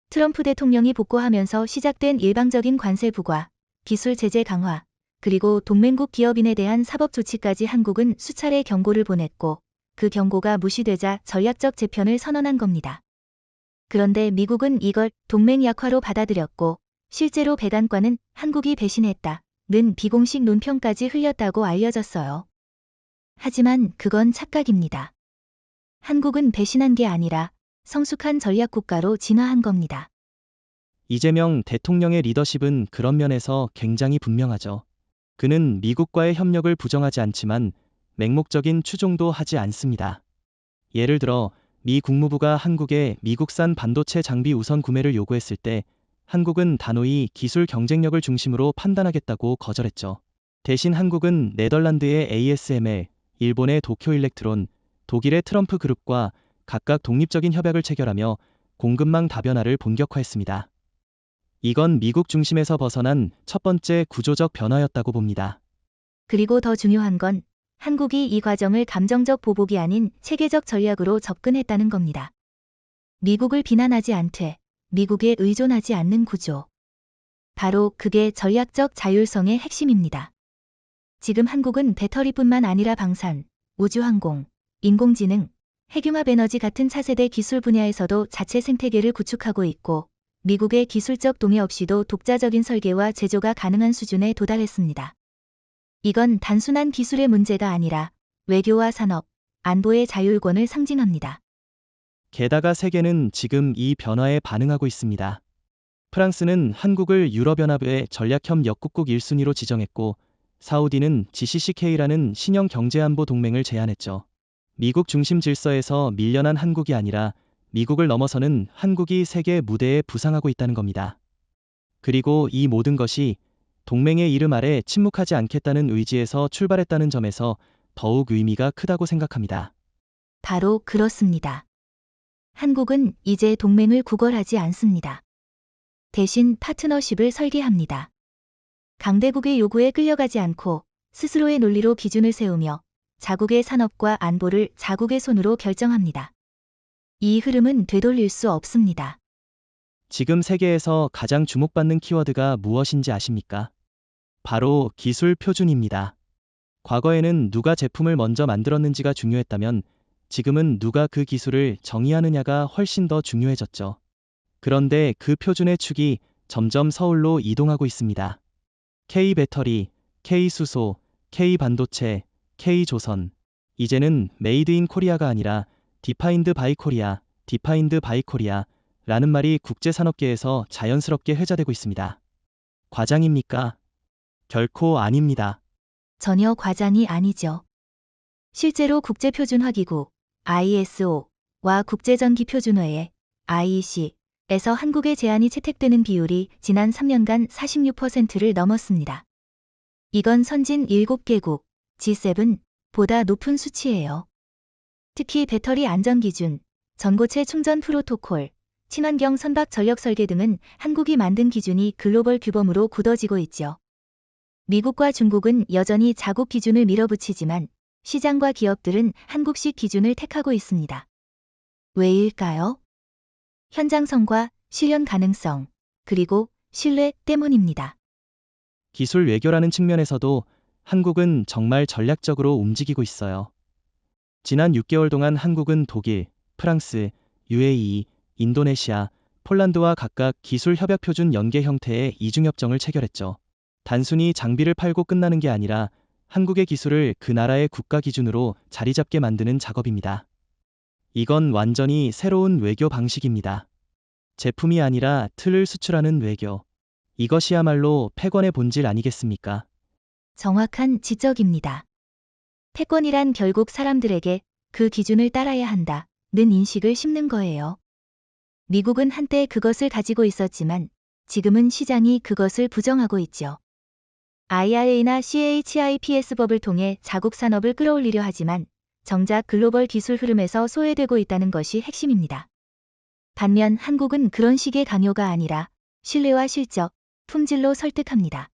S2: 트럼프 대통령이 복고하면서 시작된 일방적인 관세 부과, 기술 제재 강화, 그리고 동맹국 기업인에 대한 사법 조치까지 한국은 수차례 경고를 보냈고, 그 경고가 무시되자 전략적 재편을 선언한 겁니다. 그런데 미국은 이걸 동맹 약화로 받아들였고, 실제로 백안과는 한국이 배신했다는 비공식 논평까지 흘렸다고 알려졌어요. 하지만 그건 착각입니다. 한국은 배신한 게 아니라 성숙한 전략국가로 진화한 겁니다.
S1: 이재명 대통령의 리더십은 그런 면에서 굉장히 분명하죠. 그는 미국과의 협력을 부정하지 않지만 맹목적인 추종도 하지 않습니다. 예를 들어 미 국무부가 한국에 미국산 반도체 장비 우선 구매를 요구했을 때 한국은 단호히 기술 경쟁력을 중심으로 판단하겠다고 거절했죠. 대신 한국은 네덜란드의 ASML, 일본의 도쿄일렉트론, 독일의 트럼프 그룹과 각각 독립적인 협약을 체결하며 공급망 다변화를 본격화했습니다. 이건 미국 중심에서 벗어난 첫 번째 구조적 변화였다고 봅니다.
S2: 그리고 더 중요한 건 한국이 이 과정을 감정적 보복이 아닌 체계적 전략으로 접근했다는 겁니다. 미국을 비난하지 않되 미국에 의존하지 않는 구조. 바로 그게 전략적 자율성의 핵심입니다. 지금 한국은 배터리뿐만 아니라 방산, 우주항공, 인공지능, 핵융합 에너지 같은 차세대 기술 분야에서도 자체 생태계를 구축하고 있고, 미국의 기술적 동의 없이도 독자적인 설계와 제조가 가능한 수준에 도달했습니다. 이건 단순한 기술의 문제가 아니라 외교와 산업, 안보의 자율권을 상징합니다.
S1: 게다가 세계는 지금 이 변화에 반응하고 있습니다. 프랑스는 한국을 유럽연합의 전략협 역국국 1순위로 지정했고, 사우디는 GCCK라는 신형 경제안보 동맹을 제안했죠. 미국 중심 질서에서 밀려난 한국이 아니라 미국을 넘어서는 한국이 세계 무대에 부상하고 있다는 겁니다. 그리고 이 모든 것이 동맹의 이름 아래 침묵하지 않겠다는 의지에서 출발했다는 점에서 더욱 의미가 크다고 생각합니다.
S2: 바로 그렇습니다. 한국은 이제 동맹을 구걸하지 않습니다. 대신 파트너십을 설계합니다. 강대국의 요구에 끌려가지 않고 스스로의 논리로 기준을 세우며 자국의 산업과 안보를 자국의 손으로 결정합니다. 이 흐름은 되돌릴 수 없습니다.
S1: 지금 세계에서 가장 주목받는 키워드가 무엇인지 아십니까? 바로 기술 표준입니다. 과거에는 누가 제품을 먼저 만들었는지가 중요했다면 지금은 누가 그 기술을 정의하느냐가 훨씬 더 중요해졌죠. 그런데 그 표준의 축이 점점 서울로 이동하고 있습니다. K배터리, K수소, K반도체, K조선. 이제는 메이드 인 코리아가 아니라 디파인드 바이 코리아, 라는 말이 국제산업계에서 자연스럽게 회자되고 있습니다. 과장입니까? 결코 아닙니다.
S2: 전혀 과장이 아니죠. 실제로 국제표준화기구 ISO와 국제전기표준회의 IEC에서 한국의 제안이 채택되는 비율이 지난 3년간 46%를 넘었습니다. 이건 선진 7개국 G7보다 높은 수치예요. 특히 배터리 안전기준, 전고체 충전 프로토콜, 친환경 선박 전력 설계 등은 한국이 만든 기준이 글로벌 규범으로 굳어지고 있죠. 미국과 중국은 여전히 자국 기준을 밀어붙이지만 시장과 기업들은 한국식 기준을 택하고 있습니다. 왜일까요? 현장성과 실현 가능성, 그리고 신뢰 때문입니다.
S1: 기술 외교라는 측면에서도 한국은 정말 전략적으로 움직이고 있어요. 지난 6개월 동안 한국은 독일, 프랑스, UAE, 인도네시아, 폴란드와 각각 기술 협약 표준 연계 형태의 이중협정을 체결했죠. 단순히 장비를 팔고 끝나는 게 아니라 한국의 기술을 그 나라의 국가 기준으로 자리 잡게 만드는 작업입니다. 이건 완전히 새로운 외교 방식입니다. 제품이 아니라 틀을 수출하는 외교. 이것이야말로 패권의 본질 아니겠습니까?
S2: 정확한 지적입니다. 패권이란 결국 사람들에게 그 기준을 따라야 한다는 인식을 심는 거예요. 미국은 한때 그것을 가지고 있었지만 지금은 시장이 그것을 부정하고 있죠. IRA나 CHIPS법을 통해 자국 산업을 끌어올리려 하지만 정작 글로벌 기술 흐름에서 소외되고 있다는 것이 핵심입니다. 반면 한국은 그런 식의 강요가 아니라 신뢰와 실적, 품질로 설득합니다.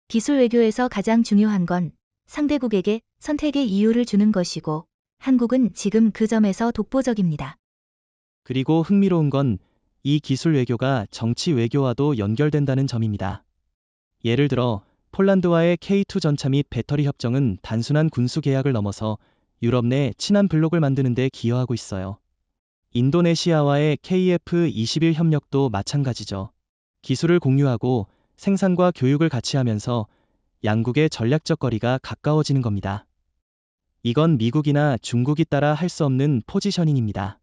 S2: 기술 외교에서 가장 중요한 건 상대국에게 선택의 이유를 주는 것이고 한국은 지금 그 점에서 독보적입니다.
S1: 그리고 흥미로운 건 이 기술 외교가 정치 외교와도 연결된다는 점입니다. 예를 들어 폴란드와의 K2 전차 및 배터리 협정은 단순한 군수 계약을 넘어서 유럽 내 친한 블록을 만드는 데 기여하고 있어요. 인도네시아와의 KF21 협력도 마찬가지죠. 기술을 공유하고 생산과 교육을 같이 하면서 양국의 전략적 거리가 가까워지는 겁니다. 이건 미국이나 중국이 따라 할 수 없는 포지셔닝입니다.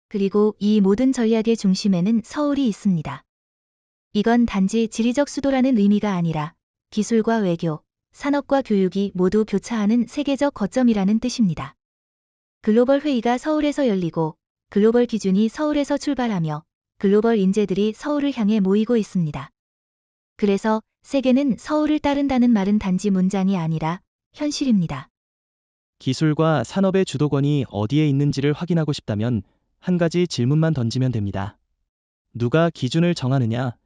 S2: 그리고 이 모든 전략의 중심에는 서울이 있습니다. 이건 단지 지리적 수도라는 의미가 아니라 기술과 외교, 산업과 교육이 모두 교차하는 세계적 거점이라는 뜻입니다. 글로벌 회의가 서울에서 열리고 글로벌 기준이 서울에서 출발하며 글로벌 인재들이 서울을 향해 모이고 있습니다. 그래서 세계는 서울을 따른다는 말은 단지 문장이 아니라 현실입니다.
S1: 기술과 산업의 주도권이 어디에 있는지를 확인하고 싶다면 한 가지 질문만 던지면 됩니다. 누가 기준을 정하느냐?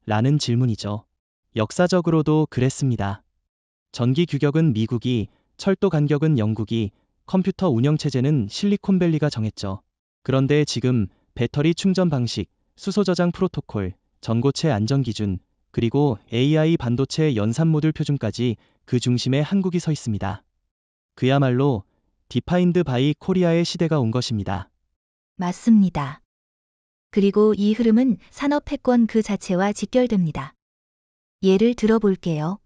S1: 라는 질문이죠. 역사적으로도 그랬습니다. 전기 규격은 미국이, 철도 간격은 영국이, 컴퓨터 운영체제는 실리콘밸리가 정했죠. 그런데 지금 배터리 충전 방식, 수소 저장 프로토콜, 전고체 안전 기준, 그리고 AI 반도체 연산 모듈 표준까지 그 중심에 한국이 서 있습니다. 그야말로 디파인드 바이 코리아의 시대가 온 것입니다.
S2: 맞습니다. 그리고 이 흐름은 산업 패권 그 자체와 직결됩니다. 예를 들어볼게요.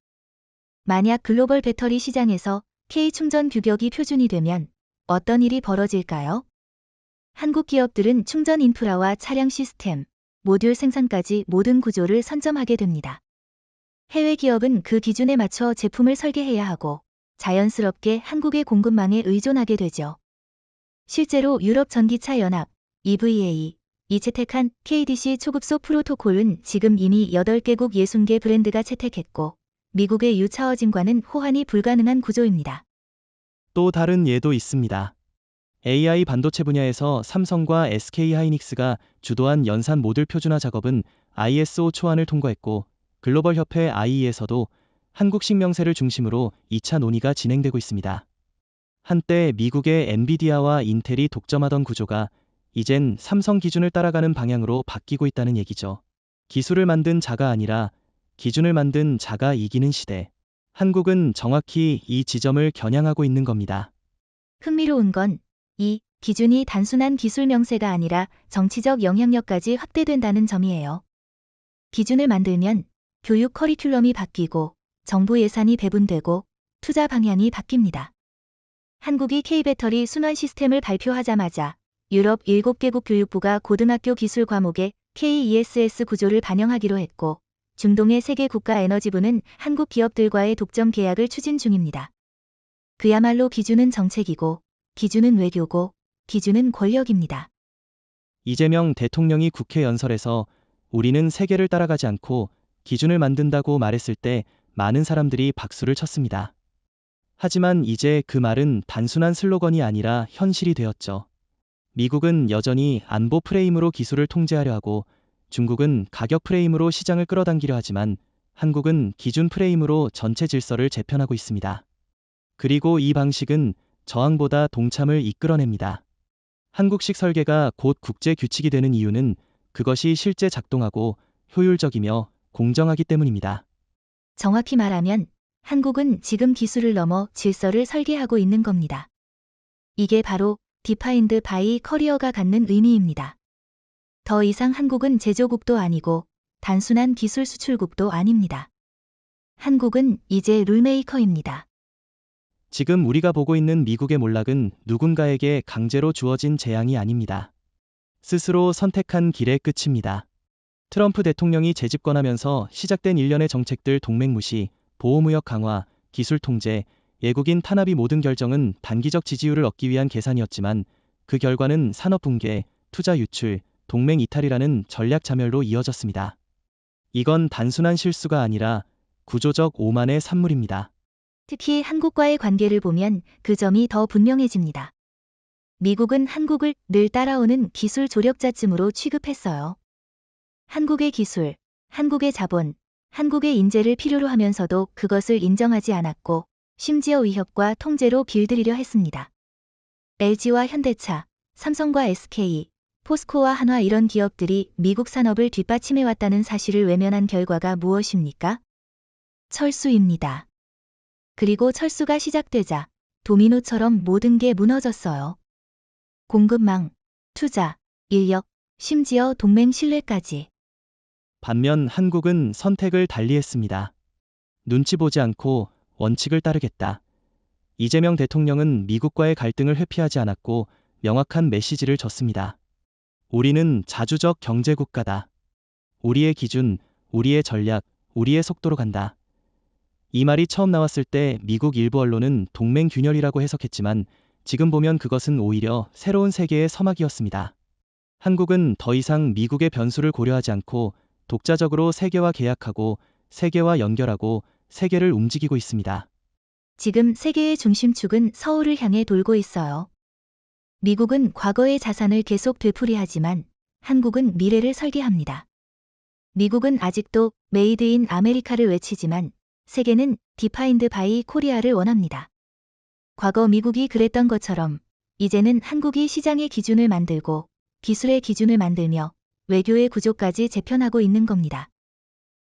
S2: 만약 글로벌 배터리 시장에서 K 충전 규격이 표준이 되면 어떤 일이 벌어질까요? 한국 기업들은 충전 인프라와 차량 시스템, 모듈 생산까지 모든 구조를 선점하게 됩니다. 해외 기업은 그 기준에 맞춰 제품을 설계해야 하고 자연스럽게 한국의 공급망에 의존하게 되죠. 실제로 유럽 전기차 연합, EVA, 이 채택한 KDC 초급소 프로토콜은 지금 이미 8개국 60개 브랜드가 채택했고 미국의 유차어진과는 호환이 불가능한 구조입니다.
S1: 또 다른 예도 있습니다. AI 반도체 분야에서 삼성과 SK하이닉스가 주도한 연산 모듈 표준화 작업은 ISO 초안을 통과했고 글로벌 협회 IE에서도 한국 식명세를 중심으로 2차 논의가 진행되고 있습니다. 한때 미국의 엔비디아와 인텔이 독점하던 구조가 이젠 삼성 기준을 따라가는 방향으로 바뀌고 있다는 얘기죠. 기술을 만든 자가 아니라 기준을 만든 자가 이기는 시대. 한국은 정확히 이 지점을 겨냥하고 있는 겁니다.
S2: 흥미로운 건 이 기준이 단순한 기술 명세가 아니라 정치적 영향력까지 확대된다는 점이에요. 기준을 만들면 교육 커리큘럼이 바뀌고 정부 예산이 배분되고 투자 방향이 바뀝니다. 한국이 K배터리 순환 시스템을 발표하자마자 유럽 7개국 교육부가 고등학교 기술 과목에 KESS 구조를 반영하기로 했고, 중동의 세계 국가 에너지부는 한국 기업들과의 독점 계약을 추진 중입니다. 그야말로 기준은 정책이고, 기준은 외교고, 기준은 권력입니다.
S1: 이재명 대통령이 국회 연설에서 우리는 세계를 따라가지 않고 기준을 만든다고 말했을 때 많은 사람들이 박수를 쳤습니다. 하지만 이제 그 말은 단순한 슬로건이 아니라 현실이 되었죠. 미국은 여전히 안보 프레임으로 기술을 통제하려 하고 중국은 가격 프레임으로 시장을 끌어당기려 하지만 한국은 기준 프레임으로 전체 질서를 재편하고 있습니다. 그리고 이 방식은 저항보다 동참을 이끌어냅니다. 한국식 설계가 곧 국제 규칙이 되는 이유는 그것이 실제 작동하고 효율적이며 공정하기 때문입니다.
S2: 정확히 말하면 한국은 지금 기술을 넘어 질서를 설계하고 있는 겁니다. 이게 바로 디파인드 바이 커리어가 갖는 의미입니다. 더 이상 한국은 제조국도 아니고 단순한 기술 수출국도 아닙니다. 한국은 이제 룰메이커입니다.
S1: 지금 우리가 보고 있는 미국의 몰락은 누군가에게 강제로 주어진 재앙이 아닙니다. 스스로 선택한 길의 끝입니다. 트럼프 대통령이 재집권하면서 시작된 일련의 정책들 동맹 무시, 보호무역 강화, 기술 통제, 외국인 탄압이 모든 결정은 단기적 지지율을 얻기 위한 계산이었지만 그 결과는 산업 붕괴, 투자 유출, 동맹 이탈이라는 전략 자멸로 이어졌습니다. 이건 단순한 실수가 아니라 구조적 오만의 산물입니다.
S2: 특히 한국과의 관계를 보면 그 점이 더 분명해집니다. 미국은 한국을 늘 따라오는 기술 조력자쯤으로 취급했어요. 한국의 기술, 한국의 자본, 한국의 인재를 필요로 하면서도 그것을 인정하지 않았고 심지어 위협과 통제로 길들이려 했습니다. LG와 현대차, 삼성과 SK, 포스코와 한화 이런 기업들이 미국 산업을 뒷받침해왔다는 사실을 외면한 결과가 무엇입니까? 철수입니다. 그리고 철수가 시작되자 도미노처럼 모든 게 무너졌어요. 공급망, 투자, 인력, 심지어 동맹 신뢰까지.
S1: 반면 한국은 선택을 달리했습니다. 눈치 보지 않고 원칙을 따르겠다. 이재명 대통령은 미국과의 갈등을 회피하지 않았고 명확한 메시지를 줬습니다. 우리는 자주적 경제국가다. 우리의 기준, 우리의 전략, 우리의 속도로 간다. 이 말이 처음 나왔을 때 미국 일부 언론은 동맹 균열이라고 해석했지만 지금 보면 그것은 오히려 새로운 세계의 서막이었습니다. 한국은 더 이상 미국의 변수를 고려하지 않고 독자적으로 세계와 계약하고 세계와 연결하고 세계를 움직이고 있습니다.
S2: 지금 세계의 중심축은 서울을 향해 돌고 있어요. 미국은 과거의 자산을 계속 되풀이하지만 한국은 미래를 설계합니다. 미국은 아직도 메이드 인 아메리카를 외치지만 세계는 디파인드 바이 코리아를 원합니다. 과거 미국이 그랬던 것처럼 이제는 한국이 시장의 기준을 만들고 기술의 기준을 만들며 외교의 구조까지 재편하고 있는 겁니다.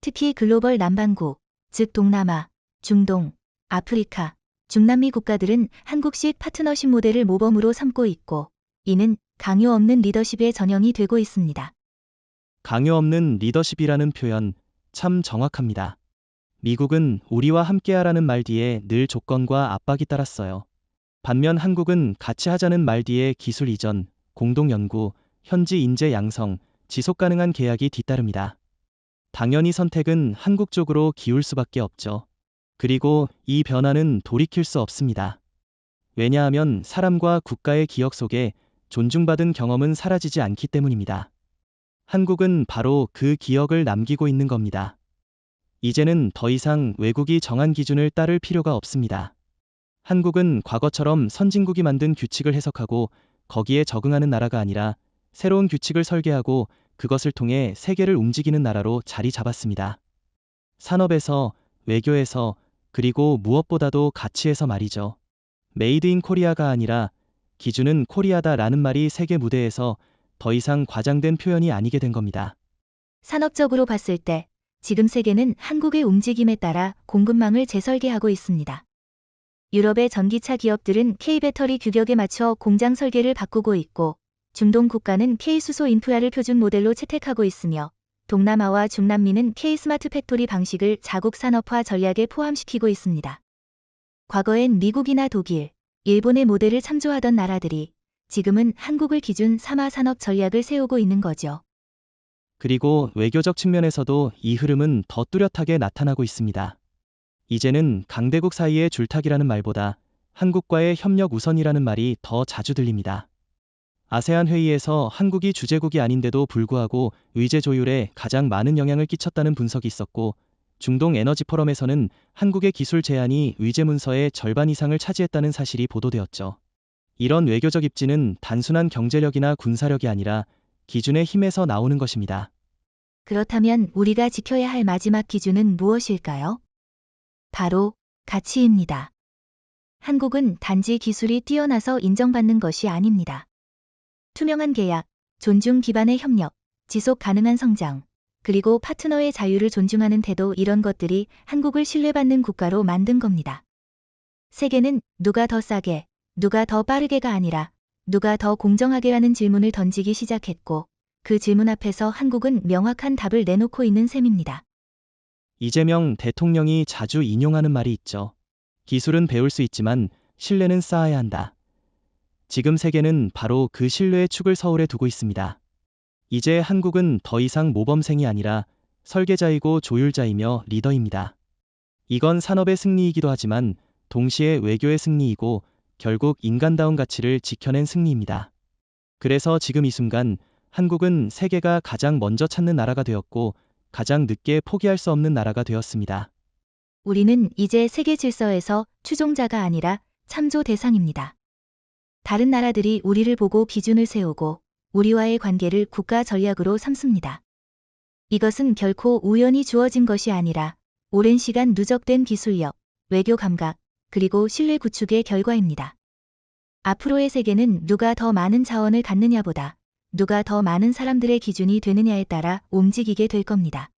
S2: 특히 글로벌 남반구, 즉 동남아, 중동, 아프리카, 중남미 국가들은 한국식 파트너십 모델을 모범으로 삼고 있고 이는 강요 없는 리더십의 전형이 되고 있습니다.
S1: 강요 없는 리더십이라는 표현 참 정확합니다. 미국은 우리와 함께하라는 말 뒤에 늘 조건과 압박이 따랐어요. 반면 한국은 같이 하자는 말 뒤에 기술 이전, 공동 연구, 현지 인재 양성, 지속 가능한 계약이 뒤따릅니다. 당연히 선택은 한국 쪽으로 기울 수밖에 없죠. 그리고 이 변화는 돌이킬 수 없습니다. 왜냐하면 사람과 국가의 기억 속에 존중받은 경험은 사라지지 않기 때문입니다. 한국은 바로 그 기억을 남기고 있는 겁니다. 이제는 더 이상 외국이 정한 기준을 따를 필요가 없습니다. 한국은 과거처럼 선진국이 만든 규칙을 해석하고 거기에 적응하는 나라가 아니라 새로운 규칙을 설계하고 그것을 통해 세계를 움직이는 나라로 자리 잡았습니다. 산업에서, 외교에서, 그리고 무엇보다도 가치에서 말이죠. 메이드 인 코리아가 아니라 기준은 코리아다라는 말이 세계 무대에서 더 이상 과장된 표현이 아니게 된 겁니다.
S2: 산업적으로 봤을 때 지금 세계는 한국의 움직임에 따라 공급망을 재설계하고 있습니다. 유럽의 전기차 기업들은 K배터리 규격에 맞춰 공장 설계를 바꾸고 있고 중동 국가는 K수소 인프라를 표준 모델로 채택하고 있으며 동남아와 중남미는 K스마트 팩토리 방식을 자국 산업화 전략에 포함시키고 있습니다. 과거엔 미국이나 독일, 일본의 모델을 참조하던 나라들이 지금은 한국을 기준 삼아 산업 전략을 세우고 있는 거죠.
S1: 그리고 외교적 측면에서도 이 흐름은 더 뚜렷하게 나타나고 있습니다. 이제는 강대국 사이의 줄타기라는 말보다 한국과의 협력 우선이라는 말이 더 자주 들립니다. 아세안 회의에서 한국이 주재국이 아닌데도 불구하고 의제 조율에 가장 많은 영향을 끼쳤다는 분석이 있었고, 중동 에너지 포럼에서는 한국의 기술 제안이 의제 문서의 절반 이상을 차지했다는 사실이 보도되었죠. 이런 외교적 입지는 단순한 경제력이나 군사력이 아니라 기준의 힘에서 나오는 것입니다.
S2: 그렇다면 우리가 지켜야 할 마지막 기준은 무엇일까요? 바로 가치입니다. 한국은 단지 기술이 뛰어나서 인정받는 것이 아닙니다. 투명한 계약, 존중 기반의 협력, 지속 가능한 성장, 그리고 파트너의 자유를 존중하는 태도, 이런 것들이 한국을 신뢰받는 국가로 만든 겁니다. 세계는 누가 더 싸게, 누가 더 빠르게가 아니라 누가 더 공정하게라는 질문을 던지기 시작했고, 그 질문 앞에서 한국은 명확한 답을 내놓고 있는 셈입니다.
S1: 이재명 대통령이 자주 인용하는 말이 있죠. 기술은 배울 수 있지만 신뢰는 쌓아야 한다. 지금 세계는 바로 그 신뢰의 축을 서울에 두고 있습니다. 이제 한국은 더 이상 모범생이 아니라 설계자이고 조율자이며 리더입니다. 이건 산업의 승리이기도 하지만 동시에 외교의 승리이고 결국 인간다운 가치를 지켜낸 승리입니다. 그래서 지금 이 순간 한국은 세계가 가장 먼저 찾는 나라가 되었고 가장 늦게 포기할 수 없는 나라가 되었습니다.
S2: 우리는 이제 세계 질서에서 추종자가 아니라 참조 대상입니다. 다른 나라들이 우리를 보고 기준을 세우고 우리와의 관계를 국가 전략으로 삼습니다. 이것은 결코 우연히 주어진 것이 아니라 오랜 시간 누적된 기술력, 외교 감각, 그리고 신뢰 구축의 결과입니다. 앞으로의 세계는 누가 더 많은 자원을 갖느냐보다 누가 더 많은 사람들의 기준이 되느냐에 따라 움직이게 될 겁니다.